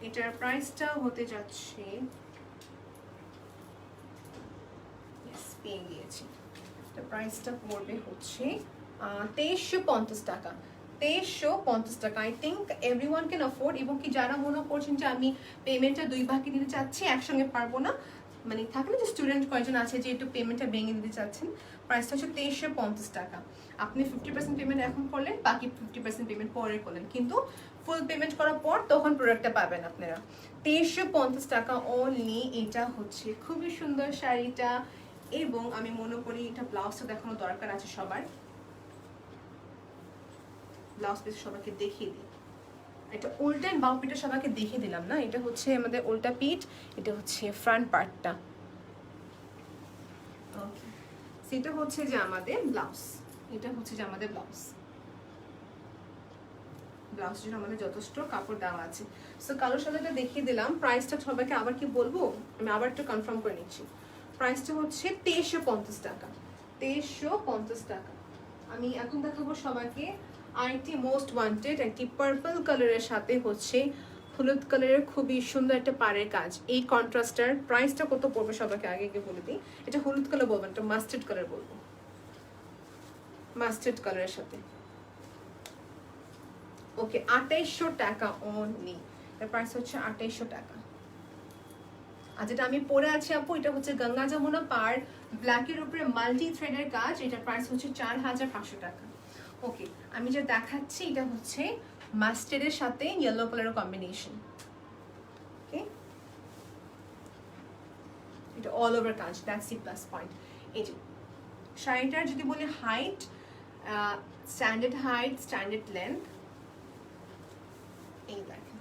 এটার প্রাইসটা হতে যাচ্ছে, পেয়ে গিয়েছি, এটার প্রাইসটা পড়বে হচ্ছে 2350 টাকা। 2350 টাকা। I think everyone can afford. এবং কি যারা মনে করছেন যে আমি পেমেন্টটা 2 ভাগে দিতে চাচ্ছি, একসঙ্গে পারবো না, মানে থাকে না যে স্টুডেন্ট কয়েকজন আছে যে একটু পেমেন্টটা ভেঙে দিতে চাচ্ছেন, প্রাইসটা হচ্ছে 2350 টাকা। আপনি 50% পেমেন্ট এখন করলেন, বাকি 50% পেমেন্ট পরে করলেন, কিন্তু ফুল পেমেন্ট করার পর তখন প্রোডাক্টটা পাবেন আপনারা। 2350 টাকা অনলি। এটা হচ্ছে খুবই সুন্দর শাড়িটা, এবং আমি মনে করি এটা ব্লাউজটা দেখানো দরকার আছে সবার। ব্লাউজ পিস সবাইকে দেখিয়ে দিই। এটা উল্টা বাউ পিঠটা সবাইকে দেখিয়ে দিলাম না, এটা হচ্ছে আমাদের উল্টা পিঠ, এটা হচ্ছে ফ্রন্ট পার্টটা। ওকে, সেটা হচ্ছে যে আমাদের ব্লাউজ, এটা হচ্ছে যে আমাদের ব্লাউজ। ব্লাউজ জন্য আমাদের যথেষ্ট কাপড় দেওয়া আছে। সো কালোর সাথে দেখিয়ে দিলাম। প্রাইসটা সবাইকে আবার কি বলবো, আমি আবার একটু কনফার্ম করে নিচ্ছি। প্রাইসটা হচ্ছে 2350 টাকা। 2350 টাকা। আমি এখন দেখাবো সবাইকে আরেকটি মোস্ট ওয়ান্টেড, একটি পার্পল কালারের সাথে হচ্ছে হলুদ কালারের খুবই সুন্দর একটা পাড়ের কাজ। এই কন্ট্রাস্টার প্রাইসটা কত পড়বে সবাইকে আগে গিয়ে বলে দিই। এটা হলুদ কালার বলবো, এটা মাস্টার্ড কালার বলবো, মাস্টার্ড কালারের সাথে। ওকে, 2800 টাকা অনলি। এর প্রাইস হচ্ছে 2800 টাকা। আর যেটা আমি পরে আছি আপু, এটা হচ্ছে গঙ্গা যমুনা পার, ব্ল্যাকের উপরে মাল্টি থ্রেডের কাজ, এটার প্রাইস হচ্ছে 4500 টাকা। ওকে, আমি যে দেখাচ্ছি এটা হচ্ছে মাস্টার্ডের সাথে ইয়েলো কালারের কম্বিনেশন। ওকে, এটা অল ওভার কাজ, দ্যাটস দি প্লাস পয়েন্ট। এই যে শাড়িটার যদি বলি height, standard height, standard length, এই দেখেন।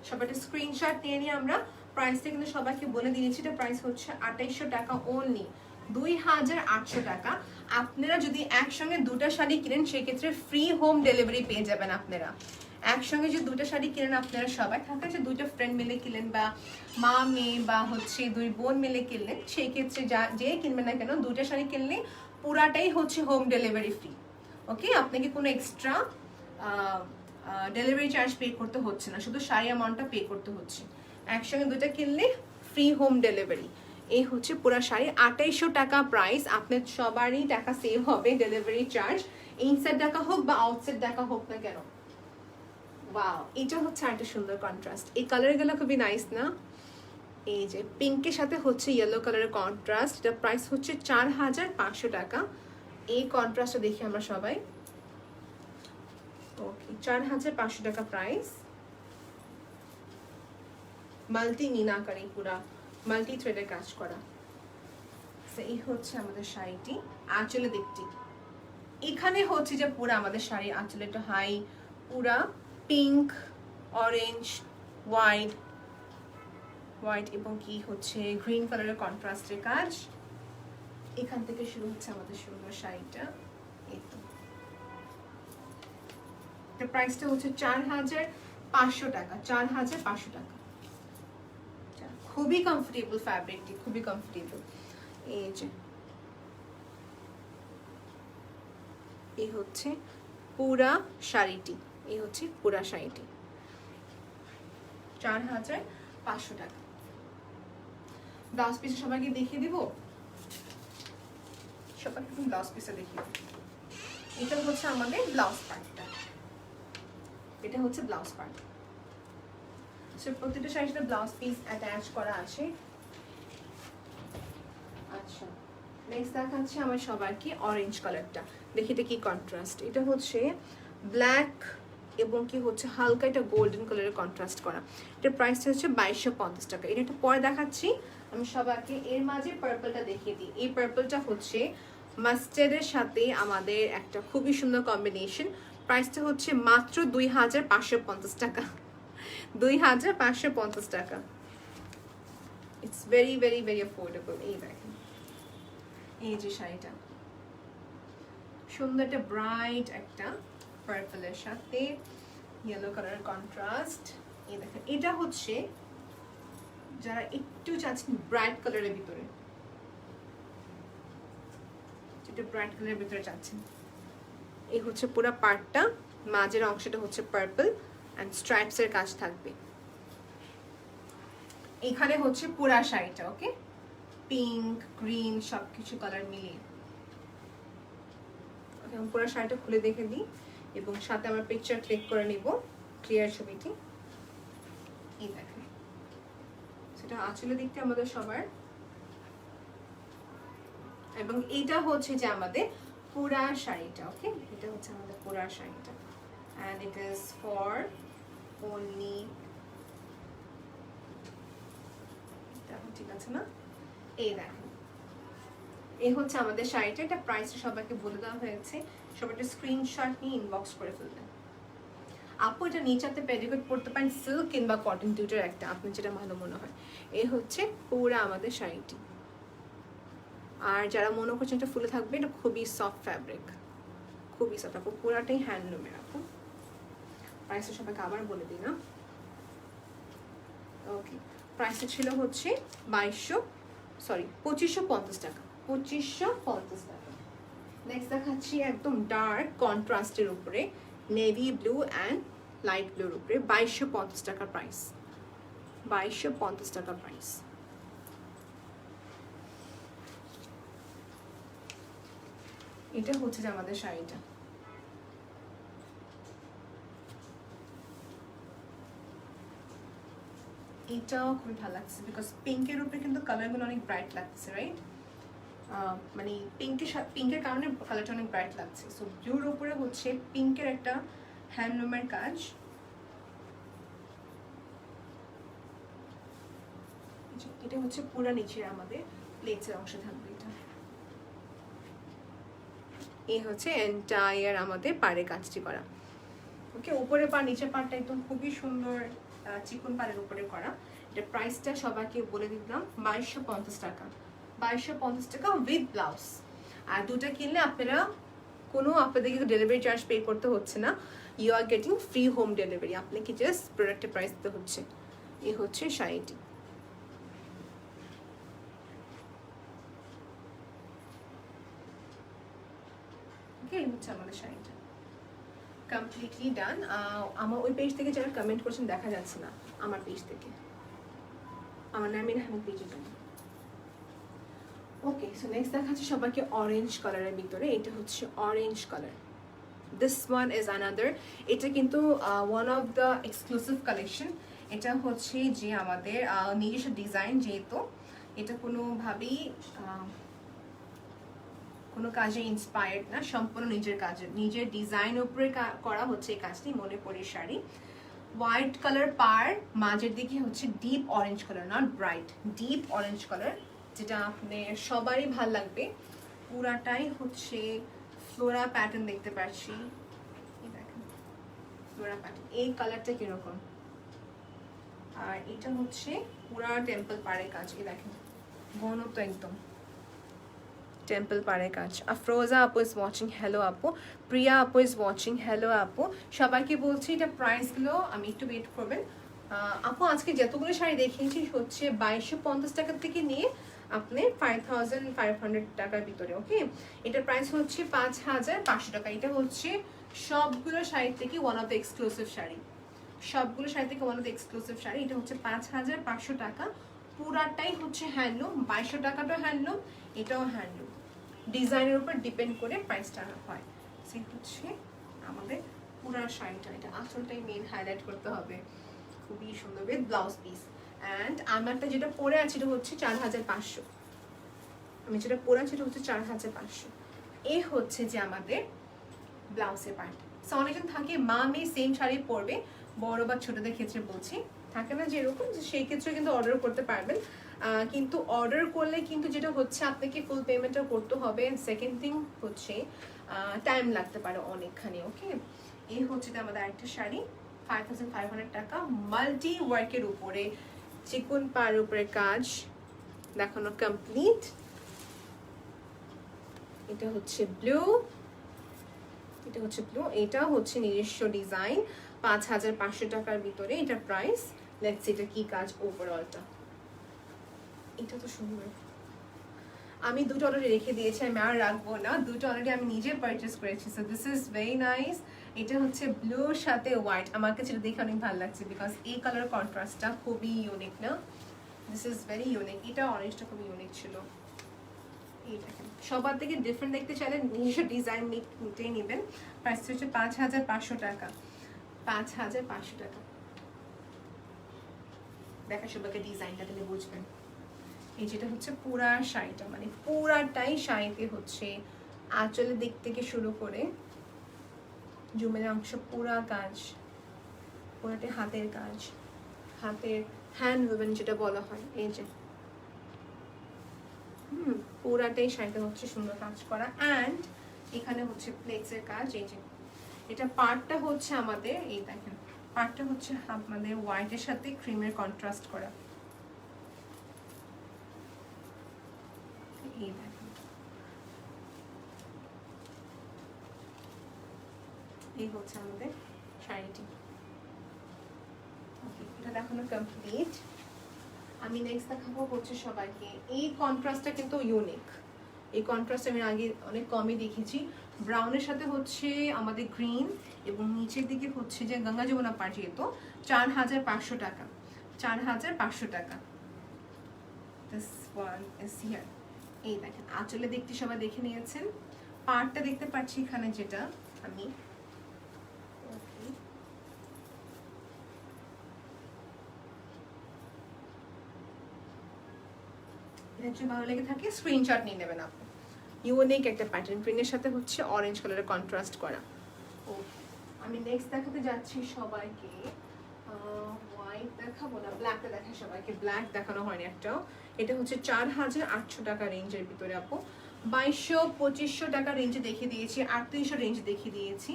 সবাইটা স্ক্রিনশট নিয়ে নিয়ে আমরা প্রাইসটা কিন্তু সবাইকে বলে দিয়েছি। এটা প্রাইস হচ্ছে 2800 টাকা অনলি, 2800 টাকা। আপনারা যদি একসঙ্গে দুটো শাড়ি কিনেন সেক্ষেত্রে ফ্রি হোম ডেলিভারি পেয়ে যাবেন আপনারা। একসঙ্গে যদি দুটো শাড়ি কিনেন আপনারা সবাই, থাকে যে দুটো ফ্রেন্ড মিলে কিনলেন বা মা মেয়ে বা হচ্ছে দুই বোন মিলে কিনলেন, সেই ক্ষেত্রে যে কিনবেন না কেন দুটো শাড়ি কিনলে পুরাটাই হচ্ছে হোম ডেলিভারি ফ্রি। ওকে, আপনাকে কোনো এক্সট্রা ডেলিভারি চার্জ পে করতে হচ্ছে না, শুধু শাড়ি অ্যামাউন্টটা পে করতে হচ্ছে। একসঙ্গে দুটো কিনলে ফ্রি হোম ডেলিভারি। এই হচ্ছে পুরা শাড়ি 2800 টাকা প্রাইস। আপনার সবারই টাকা সেভ হবে ডেলিভারি চার্জ, ইনসাইড টাকা হোক বা আউটসাইড টাকা হোক না কেন। ওয়াও, এটা হচ্ছে একটা সুন্দর কন্ট্রাস্ট। এই কালারগুলো খুবই নাইস না? এই যে পিঙ্কের সাথে হচ্ছে ইয়েলো কালারের কন্ট্রাস্ট, এটা প্রাইস হচ্ছে 4500 টাকা। এই কন্ট্রাস্টটা দেখি আমরা সবাই। ওকে, 4500 টাকা প্রাইস। মাল্টি মিনাকারি, পুরা মাল্টি থ্রেডের কাজ করা। এই হচ্ছে আমাদের শাড়িটি আঁচলে দিকটি। এখানে হচ্ছে যে পুরা আমাদের শাড়ি আঁচলে একটা হাই পুরা পিঙ্ক, অরেঞ্জ, হোয়াইট এবং কি হচ্ছে গ্রিন কালারের কন্ট্রাস্টের কাজ। এখান থেকে শুরু হচ্ছে আমাদের সুন্দর শাড়িটা। এই তো প্রাইসটা হচ্ছে 4500 টাকা। 4500 টাকা। খুবই কমফোর্টেবল ফ্যাব্রিকটি, খুবই কমফোর্টেবল। এই যে এই হচ্ছে পুরা শাড়িটি, এই হচ্ছে পুরা শাড়িটি 4500 টাকা। ব্লাউজ পিস সবাইকে দেখিয়ে দিব, সবাইকে ব্লাউজ পিসে দেখিয়ে দিব। এটা হচ্ছে আমাদের ব্লাউজ পার্টটা, এটা হচ্ছে ব্লাউজ পার্ট। প্রতিটা শাড়ির সাথে ব্লাউজ পিস অ্যাটাচ করা আছে। আচ্ছা, নেক্সট দেখাচ্ছি আমার সবাইকে অরেঞ্জ কালারটা। দেখি এটা কি কন্ট্রাস্ট। এটা হচ্ছে ব্ল্যাক এবং কি হচ্ছে হালকা এটা গোল্ডেন কালারের কন্ট্রাস্ট করা। এটার প্রাইসটা হচ্ছে 2250 টাকা। এটা একটু পরে দেখাচ্ছি আমি সবাইকে। এর মাঝে পার্পলটা দেখিয়ে দিই। এই পার্পলটা হচ্ছে মাস্টার্ডের সাথে আমাদের একটা খুবই সুন্দর কম্বিনেশন। প্রাইসটা হচ্ছে মাত্র 2550 টাকা। 2550 টাকা। It's very very very affordable. এই দেখেন এই যে শাড়িটা সুন্দর একটা ব্রাইট একটা পার্পলের সাথে ইয়েলো কালারের কন্ট্রাস্ট। এই দেখেন এটা হচ্ছে যারা একটু চাচ্ছেন ব্রাইট কালারের ভিতরে, একটু ব্রাইট কালারের ভিতরে চাচ্ছেন, এই হচ্ছে পুরো পার্টটা, মাঝের অংশটা হচ্ছে পার্পল অ্যান্ড স্ট্রাইপসের কাজ থাকবে। এখানে হচ্ছে পুরা শাড়িটা ওকে পিঙ্ক গ্রিন সবকিছু কালার মিলিয়ে। পুরো শাড়িটা খুলে দেখে দিই এবং সাথে আমার পিকচার ক্লিক করে নিব ক্লিয়ার ছবিটি। এই দেখেন সেটা আঁচলে দেখতে আমাদের সবার, এবং এইটা হচ্ছে যে আমাদের পুরা শাড়িটা ওকে, এটা হচ্ছে আমাদের পুরা শাড়িটা and it is for only, ঠিক আছে না? এই দেখেন এই হচ্ছে আমাদের শাড়িটা, এটা প্রাইসটা সবাইকে বলে দেওয়া হয়েছে, সবাই একটা স্ক্রিনশট নিয়ে ইনবক্স করে ফেলবেন। আপু এটা নিচেতে পেডিকোট পরতে পারেন সিল্ক কিংবা কটন দুটোর একটা, আপনার যেটা ভালো মনে হয়। এই হচ্ছে পুরো আমাদের শাড়িটি, আর যারা মনে করছেন এটা ফুলে থাকবে, এটা খুবই সফট ফ্যাব্রিক, খুবই সফট, আপু পুরাটাই হ্যান্ডলুমের। আপু প্রাইসটা সবাইকে আবার বলে দিই না, ওকে প্রাইসটা ছিল হচ্ছে 2550 টাকা, 2550 টাকা। নেক্সট দেখাচ্ছি একদম ডার্ক কন্ট্রাস্টের উপরে নেভি ব্লু অ্যান্ড লাইট ব্লুর উপরে 2250 টাকা প্রাইস, 2250 টাকা প্রাইস। এটা হচ্ছে যে আমাদের শাড়িটা, এটাও খুবই ভালো লাগছে বিকজ পিঙ্কের উপরে কিন্তু কালারগুলো অনেক ব্রাইট লাগছে, রাইট? মানে পিঙ্কের কারণে কালারটা অনেক ব্রাইট লাগছে। সো ব্লুর উপরে হচ্ছে পিঙ্কের একটা হ্যান্ডলুমের কাজ, এটা হচ্ছে পুরা নিচে আমাদের প্লেটসের অংশ থাকবে। এটা এই হচ্ছে এন্টায়ার আমাদের পাড়ে কাজটি করা, ওকে উপরে পা নিচের পাড়টা একদম খুবই সুন্দর চিকন পাড়ের উপরে করা। এটা প্রাইসটা সবাইকে বলে দিলাম 2250 টাকা, 2250 টাকা উইথ ব্লাউজ। আর দুটো কিনলে আপনারা আপনাদেরকে ডেলিভারি চার্জ পে করতে হচ্ছে না, you are getting free home delivery, আপনাকে জাস্ট প্রোডাক্টের প্রাইস দিতে হচ্ছে। এই হচ্ছে শাড়িটি, এই হচ্ছে আমাদের শাড়িটা কমপ্লিটলি ডান। আমার ওই পেজ থেকে যারা কমেন্ট করছেন দেখা যাচ্ছে না, আমার পেজ থেকে, আমার নার্মিন আহমেদ পেজে যান। ওকে সো নেক্সট দেখাচ্ছি সবাইকে অরেঞ্জ কালারের ভিতরে, এটা হচ্ছে orange colour, this one is another, এটা কিন্তু one of the exclusive collection. এটা হচ্ছে যে আমাদের নিজস্ব ডিজাইন, যেহেতু এটা কোনোভাবেই কোনো কাজে ইন্সপায়ার্ড না, সম্পূর্ণ নিজের কাজে, নিজের ডিজাইন উপরে করা হচ্ছে এই কাজটি। মনে পড়ে শাড়ি, হোয়াইট কালার পার, মাঝের দিকে হচ্ছে deep orange colour, not bright, deep orange colour, যেটা আপনার সবারই ভাল লাগবে। পুরাটাই হচ্ছে ফ্লোরা প্যাটার্ন দেখতে পাচ্ছি, এই দেখেন ফ্লোরা প্যাটার্ন, এই কালারটা কিরকম, আর এটা হচ্ছে পুরা টেম্পল পাড়ের কাজ, এই দেখেন ঘনত্ব একদম টেম্পল পাড়ের কাজ। আফরোজা আপু ইজ ওয়াচিং, হ্যালো আপু। প্রিয়া আপু ইজ ওয়াচিং, হ্যালো আপু। সবাইকে বলছি এটা প্রাইসগুলো আমি একটু ওয়েট করবেন। আপু আজকে যতগুলো শাড়ি দেখিয়েছি হচ্ছে 2250 টাকা থেকে নিয়ে আপনি 5500 টাকার ভিতরে, ওকে। এটার প্রাইস হচ্ছে 5500 টাকা। এটা হচ্ছে সবগুলো শাড়ি থেকে one of the exclusive sari, সবগুলো শাড়ি থেকে one of the exclusive sari. এটা হচ্ছে 5500 টাকা, পুরাটাই হচ্ছে হ্যান্ডলুম, 2200 টাকাটাও হ্যান্ডলুম, এটাও হ্যান্ডলুম, ডিজাইনের উপর ডিপেন্ড করে প্রাইসটা হয়। সেই হচ্ছে আমাদের পুরা শাড়িটা, এটা আসলটাই মেন হাইলাইট করতে হবে, খুবই সুন্দর উইথ ব্লাউজ পিস। অ্যান্ড আমারটা যেটা পরে আছে এটা হচ্ছে 4500, আমি যেটা পরে আছি এটা হচ্ছে 4500। এই হচ্ছে যে আমাদের ব্লাউজের পার্ট। সো অনেকজন থাকে মা মেয়ে সেম শাড়ি পরবে, বড় বা ছোটদের ক্ষেত্রে বলছি, থাকে না যেরকম, সেই ক্ষেত্রে কিন্তু অর্ডার করতে পারবেন। কিন্তু অর্ডার করলে কিন্তু যেটা হচ্ছে আপনাকে ফুল পেমেন্টটা করতে হবে। সেকেন্ড থিং হচ্ছে টাইম লাগতে পারে অনেকখানি, ওকে। এই হচ্ছে আমাদের আরেকটা শাড়ি 5500 টাকা, মাল্টি ওয়ার্কের উপরে চিকন পাড়ের উপরে কাজ দেখানো কমপ্লিট। এটা হচ্ছে ব্লু, এটা হচ্ছে ব্লু, এটা হচ্ছে নিজস্ব ডিজাইন 5500 টাকার ভিতরে এটা প্রাইস। লেটস সি এটা কি কাজ ওভারঅলটা। এটা তো সুন্দর, আমি দুটো অলরেডি রেখে দিয়েছি, আমি আর রাখবো না, দুটো অলরেডি আমি নিজে পারচেস করেছি। So this is very nice. এটা হচ্ছে ব্লুর সাথে হোয়াইট, আমার কাছে এটা দেখে অনেক ভালো লাগছে বিকজ এই কালার কন্ট্রাস্টটা খুবই ইউনিক না, দিস ইজ ভেরি ইউনিক। এটা অরেঞ্জটা খুবই ইউনিক ছিল। এই দেখেন, সবার থেকে ডিফারেন্ট দেখতে চাইলে নিজস্ব ডিজাইন নিতেই নেবেন। প্রাইস হচ্ছে 5500 টাকা, 5500 টাকা। দেখা সবাইকে ডিজাইনটা তাহলে বুঝবেন। এই যেটা হচ্ছে পুরা শাড়িটা, মানে পুরাটাই শাড়িতে হচ্ছে আঁচলের দিক থেকে শুরু করে জুমের অংশ পুরা কাজ, পুরাটাই হাতের কাজ, হাতের হ্যান্ড উইভেন যেটা বলা হয়। এই যে পুরাটাই শাড়িতে হচ্ছে সুন্দর কাজ করা। অ্যান্ড এখানে হচ্ছে প্লেটসের কাজ। এই যে এটা পার্টটা হচ্ছে আমাদের, এই দেখেন পার্টটা হচ্ছে আমাদের হোয়াইটের সাথে ক্রিমের কন্ট্রাস্ট করা। এই দেখেন, এই হচ্ছে আমাদের শাড়িটি। ওকে, এটা দেখানো কমপ্লিট। আমি নেক্সট দেখাবো হচ্ছে সবাইকে এই কন্ট্রাস্টটা কিন্তু ইউনিক। এই কন্ট্রাস্ট আমি আগে অনেক কমই দেখেছি। ব্রাউনের সাথে হচ্ছে আমাদের গ্রিন এবং নিচের দিকে হচ্ছে যে গঙ্গা যমুনা পাঠিয়ে, তো 4500 টাকা, 4500 টাকা। This one is here. এই দেখেন আঁচলে দেখতে সবাই দেখে নিয়েছেন, পার্টটা দেখতে পাচ্ছি এখানে যেটা আমি যদি ভালো লেগে থাকে স্ক্রিনশট নিয়ে নেবেন আপনি। ইউনিক একটা প্যাটার্ন, প্রিন্টের সাথে হচ্ছে অরেঞ্জ কালারের কন্ট্রাস্ট করা। ও আমি নেক্সট দেখাতে যাচ্ছি সবাইকে, হোয়াইট দেখাবো না, ব্ল্যাকটা দেখাই সবাইকে। ব্ল্যাক দেখানো হয়নি একটাও। এটা হচ্ছে 4800 টাকা রেঞ্জের ভিতরে আপু। 2200-2500 টাকা রেঞ্জে দেখিয়ে দিয়েছি, 3800 রেঞ্জে দেখিয়ে দিয়েছি।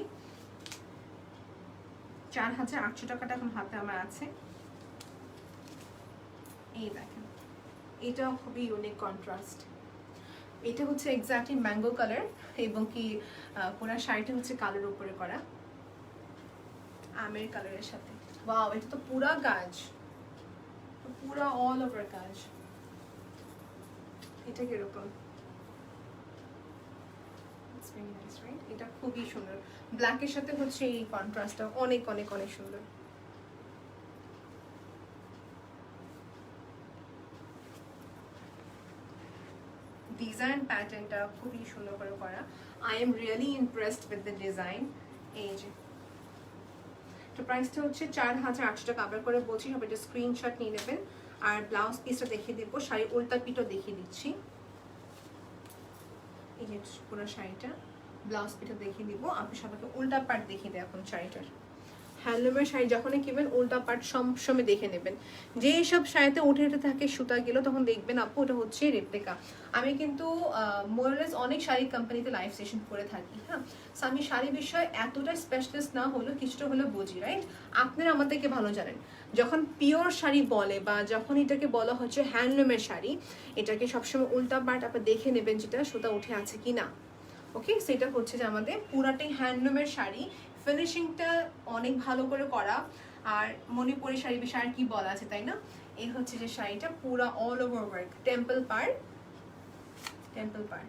4800 টাকাটা এখন হাতে আমার আছে। এই দেখেন, এটাও খুবই ইউনিক কন্ট্রাস্ট। এটা হচ্ছে এক্স্যাক্টলি ম্যাঙ্গো কালার এবং কি পুরো শাড়িটা হচ্ছে কালোর উপরে করা, আমের কালারের সাথে। ওয়াও, এটা তো পুরা কাজ, পুরা অল ওভার কাজ। এটা কিরকম? এটা খুবই সুন্দর, ব্ল্যাকের সাথে হচ্ছে এই কন্ট্রাস্টটা অনেক অনেক অনেক সুন্দর। ডিজাইন প্যাটার্নটা খুবই সুন্দর করে করা। I am really impressed with the design. এই যে তো প্রাইসটা হচ্ছে 4800 টাকা। আবার করে বলছি, সবাই একটা স্ক্রিনশট নিয়ে নেবেন। আর ব্লাউজ পিসটা দেখিয়ে দেবো, শাড়ি উল্টা পিঠও দেখিয়ে দিচ্ছি। এই যে পুরো শাড়িটা ব্লাউজ পিঠটা দেখিয়ে দিব, আপনি সবাইকে উল্টা পার্ট দেখিয়ে দেয় এখন শাড়িটার। হ্যান্ডলুমের শাড়ি যখনই কিনবেন উল্টা পার্ট সবসময় দেখে নেবেন। যে সব শাড়িতে উঠে উঠে থাকে সুতা গেল, তখন দেখবেন আপু ওটা হচ্ছে রেপ্লিকা। আমি কিন্তু মোরলেস অনেক শাড়ি কোম্পানিতে লাইভ সেশন করে থাকি, হ্যাঁ। সো আমি শাড়ি বিষয়ে এতটা স্পেশালিস্ট না হলেও কিছুটা হলেও বুঝি, রাইট? আপনারা আমাদেরকে ভালো জানেন, যখন পিওর শাড়ি বলে বা যখন এটাকে বলা হচ্ছে হ্যান্ডলুমের শাড়ি, এটাকে সবসময় উল্টা পার্ট আপনি দেখে নেবেন যেটা সুতা উঠে আছে কি না। ওকে, সেটা হচ্ছে যে আমাদের পুরাটাই হ্যান্ডলুমের শাড়ি, ফিনিশিংটা অনেক ভালো করে করা। আর মণিপুরি শাড়ি বিষয়ে আর কি বলা আছে, তাই না? এই হচ্ছে যে শাড়িটা পুরা অল ওভার ওয়ার্ক, টেম্পল পার, টেম্পল পার।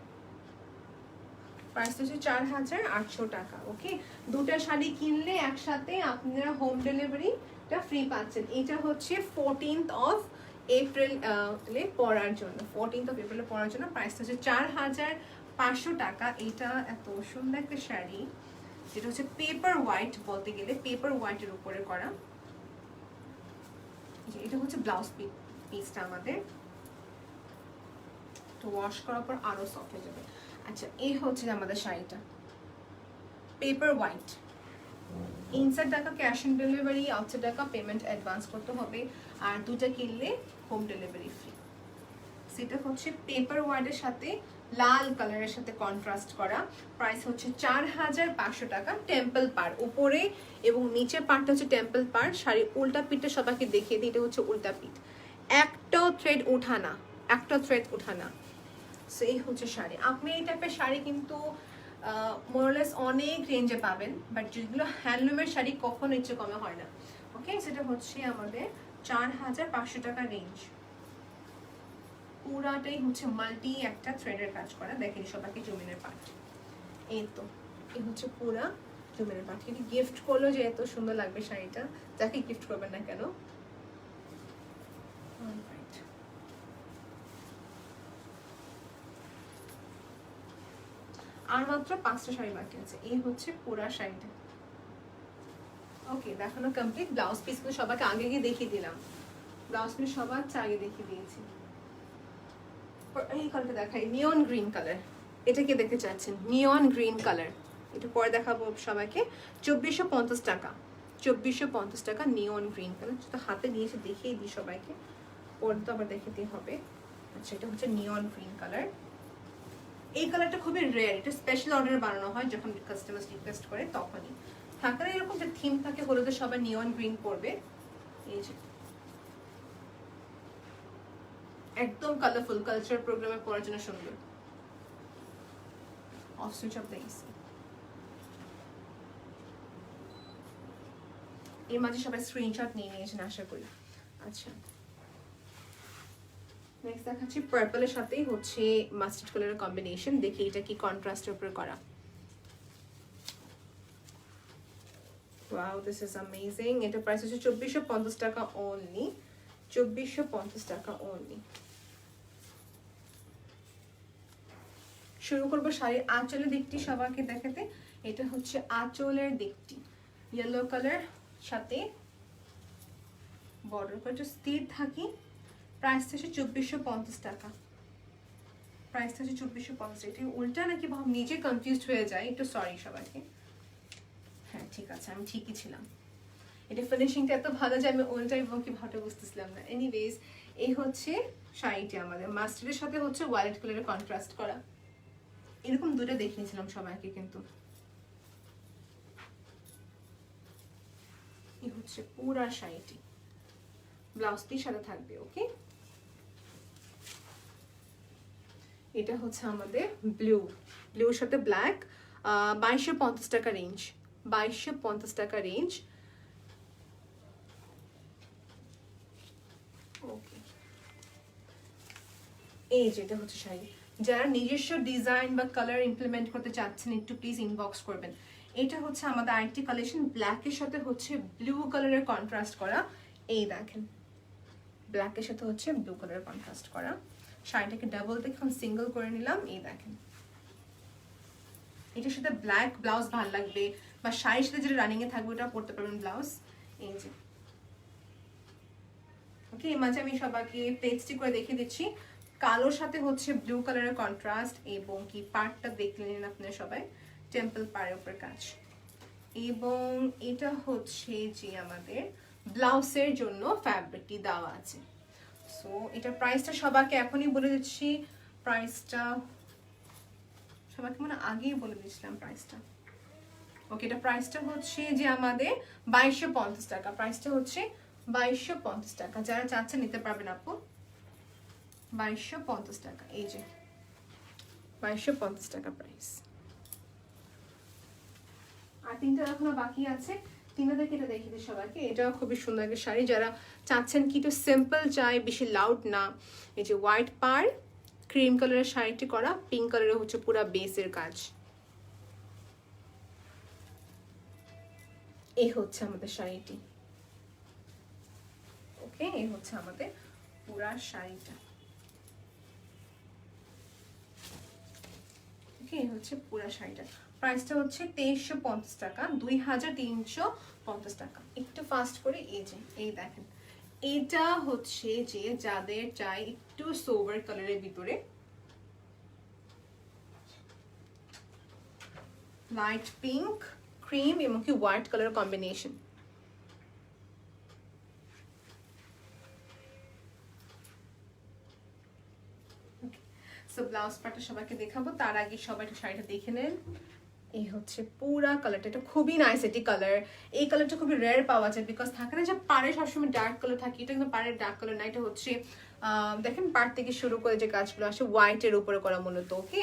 প্রাইস হচ্ছে 4800 টাকা। ওকে, দুটা শাড়ি কিনলে একসাথে আপনারা হোম ডেলিভারিটা ফ্রি পাচ্ছেন। এটা হচ্ছে 14th of April পরার জন্য, 14th of April পরার জন্য প্রাইস হচ্ছে 4500 টাকা। এটা এত সুন্দর একটা শাড়ি, যেটা হচ্ছে পেপার হোয়াইট বলতে গেলে, পেপার হোয়াইটের উপরে করা। এটা হচ্ছে ব্লাউজ পিসটা আমাদের, তো ওয়াশ করার পর আরো সফট হয়ে যাবে। আচ্ছা, এই হচ্ছে আমাদের শাড়িটা পেপার হোয়াইট। ইনসাইড টাকা ক্যাশ অন ডেলিভারি, আউটসাইড টাকা পেমেন্ট অ্যাডভান্স করতে হবে। আর দুটা কিনলে হোম ডেলিভারি ফ্রি। সেটা হচ্ছে পেপার হোয়াইটের সাথে লাল কালারের সাথে কন্ট্রাস্ট করা। প্রাইস হচ্ছে 4500 টাকা। টেম্পল পার উপরে এবং নিচের পার্টটা হচ্ছে টেম্পল পার। শাড়ি উল্টা পিঠটা সবাইকে দেখিয়ে দিই, এটা হচ্ছে উল্টা পিঠ, একটাও থ্রেড উঠানা, একটা থ্রেড উঠানা। সো এই হচ্ছে শাড়ি। আপনি এই টাইপের শাড়ি কিন্তু মোরলেস অনেক রেঞ্জে পাবেন, বাট যেগুলো হ্যান্ডলুমের শাড়ি কখনো ইচ্ছে কমে হয় না। ওকে, সেটা হচ্ছে আমাদের 4500 টাকা রেঞ্জ। পুরাটাই হচ্ছে মাল্টি একটা থ্রেডের কাজ করা। দেখেন সবাইকে জমিনের পাট, এই তো এই হচ্ছে পুরা জমিনের পাট। কিন্তু গিফট করলো যে এত সুন্দর লাগবে শাড়িটা, যাকে গিফট করবেন না কেন। আর মাত্র 5টা শাড়ি বাকি আছে। এই হচ্ছে পুরা শাড়িটা। ওকে, দেখানো কমপ্লিট। ব্লাউজ পিস গুলো সবাইকে আগে গিয়ে দেখিয়ে দিলাম, ব্লাউজ পিস সবার আগে দেখিয়ে দিয়েছি। এই কালারটা দেখাই, নিয়ন গ্রিন কালার। এটা কি দেখতে চাচ্ছেন? নিয়ন গ্রিন কালার। একটু পরে দেখাবো সবাইকে। 2450 টাকা, 2450 টাকা নিয়ন গ্রিন কালার। যেটা হাতে নিয়েছে দেখিয়ে দিই সবাইকে, পরে তো আবার দেখাতে হবে। আচ্ছা, এটা হচ্ছে নিয়ন গ্রিন কালার। এই কালারটা খুবই রেয়ার, এটা স্পেশাল অর্ডারে বানানো হয় যখন কাস্টমার রিকোয়েস্ট করে তখনই। থাকে না এরকম যে থিম থাকে হলুদে সবাই নিয়ন গ্রিন করবে, এই যে একদম কালারফুল, কালচার প্রোগ্রামে পড়ার জন্য সুন্দর। Off switch off the AC. এর মাঝে সবাই স্ক্রিনশট নিয়ে নিয়েছেন আশা করি। আচ্ছা, নেক্সট দেখাচ্ছি পার্পলের সাথেই হচ্ছে মাস্টার্ড কালারের কম্বিনেশন। দেখি এটা কি কন্ট্রাস্টের উপরে করা। Wow, this is amazing. এটা প্রাইস হচ্ছে 2450 টাকা অনলি, 2450 টাকা অনলি। শুরু করবো শাড়ির আঁচলের দিকটি সবাইকে দেখাতে। এটা হচ্ছে আঁচলের দিকটি, ইয়েলো কালার সাথে বর্ডার করে স্থির থাকি। প্রাইস হচ্ছে 2450 টাকা, প্রাইস হচ্ছে 2450। এটা উল্টা নাকি ভাব, নিজে কনফিউজড হয়ে যায়, একটু সরি সবাইকে। হ্যাঁ ঠিক আছে, আমি ঠিকই ছিলাম। এটা ফিনিশিংটা এত ভালো যে আমি উল্টা এবং কি ভাবটা বুঝতেছিলাম না। এনিওয়েজ, এই হচ্ছে শাড়িটি আমাদের মাস্টার্ডের সাথে হচ্ছে ওয়ালেট কালারের কন্ট্রাস্ট করা। এরকম দুটো দেখিয়েছিলাম সবাইকে কিন্তু। এই হচ্ছে পুরা শাড়িটি, ব্লাউজ পিস সাথে থাকবে। ওকে, এটা হচ্ছে আমাদের ব্লু, ব্লুর সাথে ব্ল্যাক। 2250 টাকা রেঞ্জ, 2250 টাকা রেঞ্জ। ওকে, এই যেটা হচ্ছে শাড়ি। যারা নিজস্ব ডিজাইন বা কালার ইমপ্লিমেন্ট করতে চাচ্ছেন একটু প্লিজ ইনবক্স করবেন। এটা হচ্ছে আমাদের আরেকটি কালেকশন, ব্ল্যাকের সাথে হচ্ছে ব্লু কালারের কন্ট্রাস্ট করা। এই দেখেন, ব্ল্যাকের সাথে হচ্ছে ব্লু কালারের কন্ট্রাস্ট করা। শাড়িটাকে ডাবল দেখে সিঙ্গেল করে নিলাম। এই দেখেন, এটার সাথে ব্ল্যাক ব্লাউজ ভালো লাগবে, বা শাড়ির সাথে যেটা রানিং এ থাকবে ওটা পরতে পারবেন ব্লাউজ। এই যে ওকে, এই মাঝে আমি সবাইকে পেজটি করে দেখিয়ে দিচ্ছি। কালোর সাথে হচ্ছে ব্লু কালারের কন্ট্রাস্ট, এবং কি পার্টটা দেখলেন আপনারা সবাই, টেম্পল পাড়ের উপর কাজ। এবং এটা হচ্ছে যে আমাদের ব্লাউজের জন্য ফ্যাব্রিকটি দেওয়া আছে। সো এটার প্রাইসটা সবাইকে এখনই বলে দিচ্ছি। প্রাইসটা সবাইকে মানে আগেই বলে দিয়েছিলাম প্রাইসটা। ওকে, এটা প্রাইসটা হচ্ছে যে আমাদের 2250 টাকা। প্রাইসটা হচ্ছে 2250 টাকা। যারা চাচ্ছেন নিতে পারবেন আপু, 2250 টাকা। এই যে 2250 টাকা প্রাইস। আর তিনটা এখনো বাকি আছে, তিনটাকে এটা দেখিয়ে দিই সবাইকে। এটাও খুবই সুন্দর একটা শাড়ি। যারা চাচ্ছেন কি একটু সিম্পল চাই, বেশি লাউড না, এই যে হোয়াইট পার ক্রিম কালারের শাড়িটি করা, পিঙ্ক কালারের হচ্ছে পুরা বেসের কাজ। এই হচ্ছে আমাদের শাড়িটি। ওকে, এই হচ্ছে আমাদের পুরা শাড়িটা। ওকে, এই হচ্ছে পুরা শাড়িটা। প্রাইসটা হচ্ছে 2350 টাকা, 2350 টাকা। একটু ফাস্ট করে এই যে এই দেখেন, এটা হচ্ছে যে যাদের চাই একটু সোবার কালারের ভিতরে, লাইট পিঙ্ক, ক্রিম এবং কি white colour combination. So blouse পার্টটা সবাইকে দেখাবো, তার আগে সবাই একটু শাড়িটা দেখে নেন। এই হচ্ছে পুরা কালারটা, এটা খুবই নাইস একটি কালার। এই কালারটা খুবই রেয়ার পাওয়া যায়, বিকজ থাকে না যে পাড়ে সবসময় ডার্ক কালার থাকে, এটা কিন্তু পাড়ের ডার্ক কালার না, এটা হচ্ছে দেখেন পার্ট থেকে শুরু করে যে কাজগুলো আসে হোয়াইটের উপরে করা মূলত, ওকে।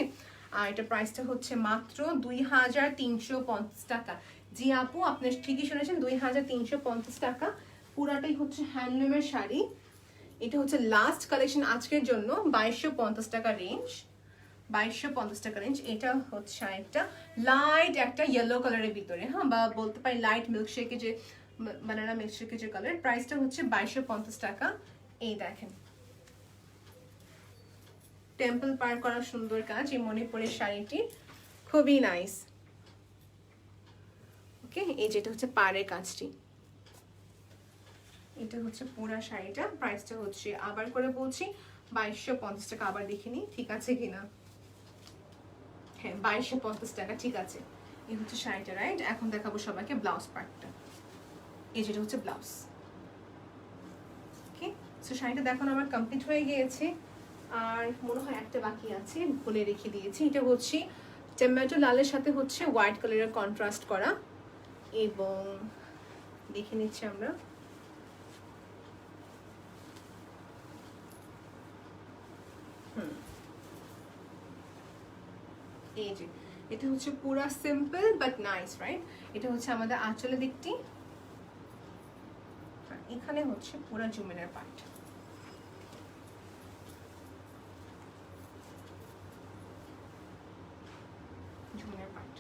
আর এটা প্রাইসটা হচ্ছে মাত্র 2350 টাকা। জি আপু, আপনি ঠিকই শুনেছেন, 2350 টাকা। পুরাটাই হচ্ছে হ্যান্ডলুমের শাড়ি। এটা হচ্ছে লাস্ট কালেকশন আজকের জন্য, 2250 টাকা রেঞ্জ, 2250 টাকা রেঞ্জ। এটা হচ্ছে একটা লাইট একটা ইয়েলো কালারের ভিতরে, হ্যাঁ, বা বলতে পারি লাইট মিল্কশেকের যে বানানা মিল্কশেকের যে কালার। প্রাইসটা হচ্ছে 2250 টাকা। এই দেখেন টেম্পল পার করা সুন্দর কাজ, এই মণিপুরের শাড়িটি খুবই নাইস, ওকে। এই যেটা হচ্ছে পাড়ের কাজটি, এটা হচ্ছে পুরা শাড়িটা। প্রাইসটা হচ্ছে আবার করে বলছি 2250 টাকা। আবার দেখিনি ঠিক আছে কিনা, হ্যাঁ 2250 টাকা, ঠিক আছে। এই হচ্ছে শাড়িটা, রাইট। এখন দেখাবো সবাইকে ব্লাউজ পার্টটা। এই যেটা হচ্ছে ব্লাউজ, ওকে। সো শাড়িটা দেখানো আমার কমপ্লিট হয়ে গিয়েছে, আর মনে হয় একটা বাকি আছে, ভুলে রেখে দিয়েছি। এটা হচ্ছে টমেটো লালের সাথে হচ্ছে হোয়াইট কালারের কন্ট্রাস্ট করা, এবং দেখে নিচ্ছি আমরা। এই যে এটা হচ্ছে পুরা সিম্পল বাট নাইস, রাইট। এটা হচ্ছে আমাদের আঁচলের দিকটি, এখানে হচ্ছে পুরা জুমেনের পার্ট। জুমেনের পার্ট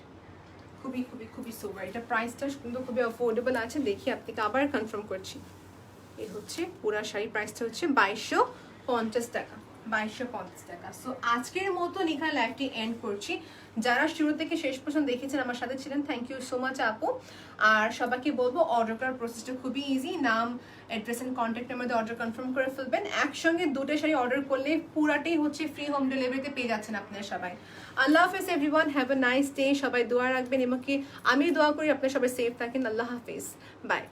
খুবই খুবই খুবই সোবার। এটা প্রাইসটা কিন্তু খুবই অ্যাফোর্ডেবল আছে। দেখি আপনাকে আবার কনফার্ম করছি, এই হচ্ছে পুরা শাড়ি প্রাইসটা হচ্ছে 2250 টাকা, 2250 টাকা। সো আজকের মতন এখানে লাইভটি এন্ড করছি। যারা শুরু থেকে শেষ পর্যন্ত দেখেছেন, আমার সাথে ছিলেন, থ্যাংক ইউ সো মাচ আপু। আর সবাইকে বলবো অর্ডার করার প্রসেসটা খুবই ইজি। নাম, অ্যাড্রেস এন্ড কন্ট্যাক্ট নাম্বার দিয়ে অর্ডার কনফার্ম করে ফেলবেন। একসঙ্গে দুটো শাড়ি অর্ডার করলে পুরাটাই হচ্ছে ফ্রি হোম ডেলিভারিতে পেয়ে যাচ্ছেন আপনারা সবাই। আল্লাহ হাফেজ everyone, have a nice day. সবাই দোয়া রাখবেন এবং কি আমি দোয়া করি আপনারা সবাই সেফ থাকেন। আল্লাহ হাফেজ, বাই।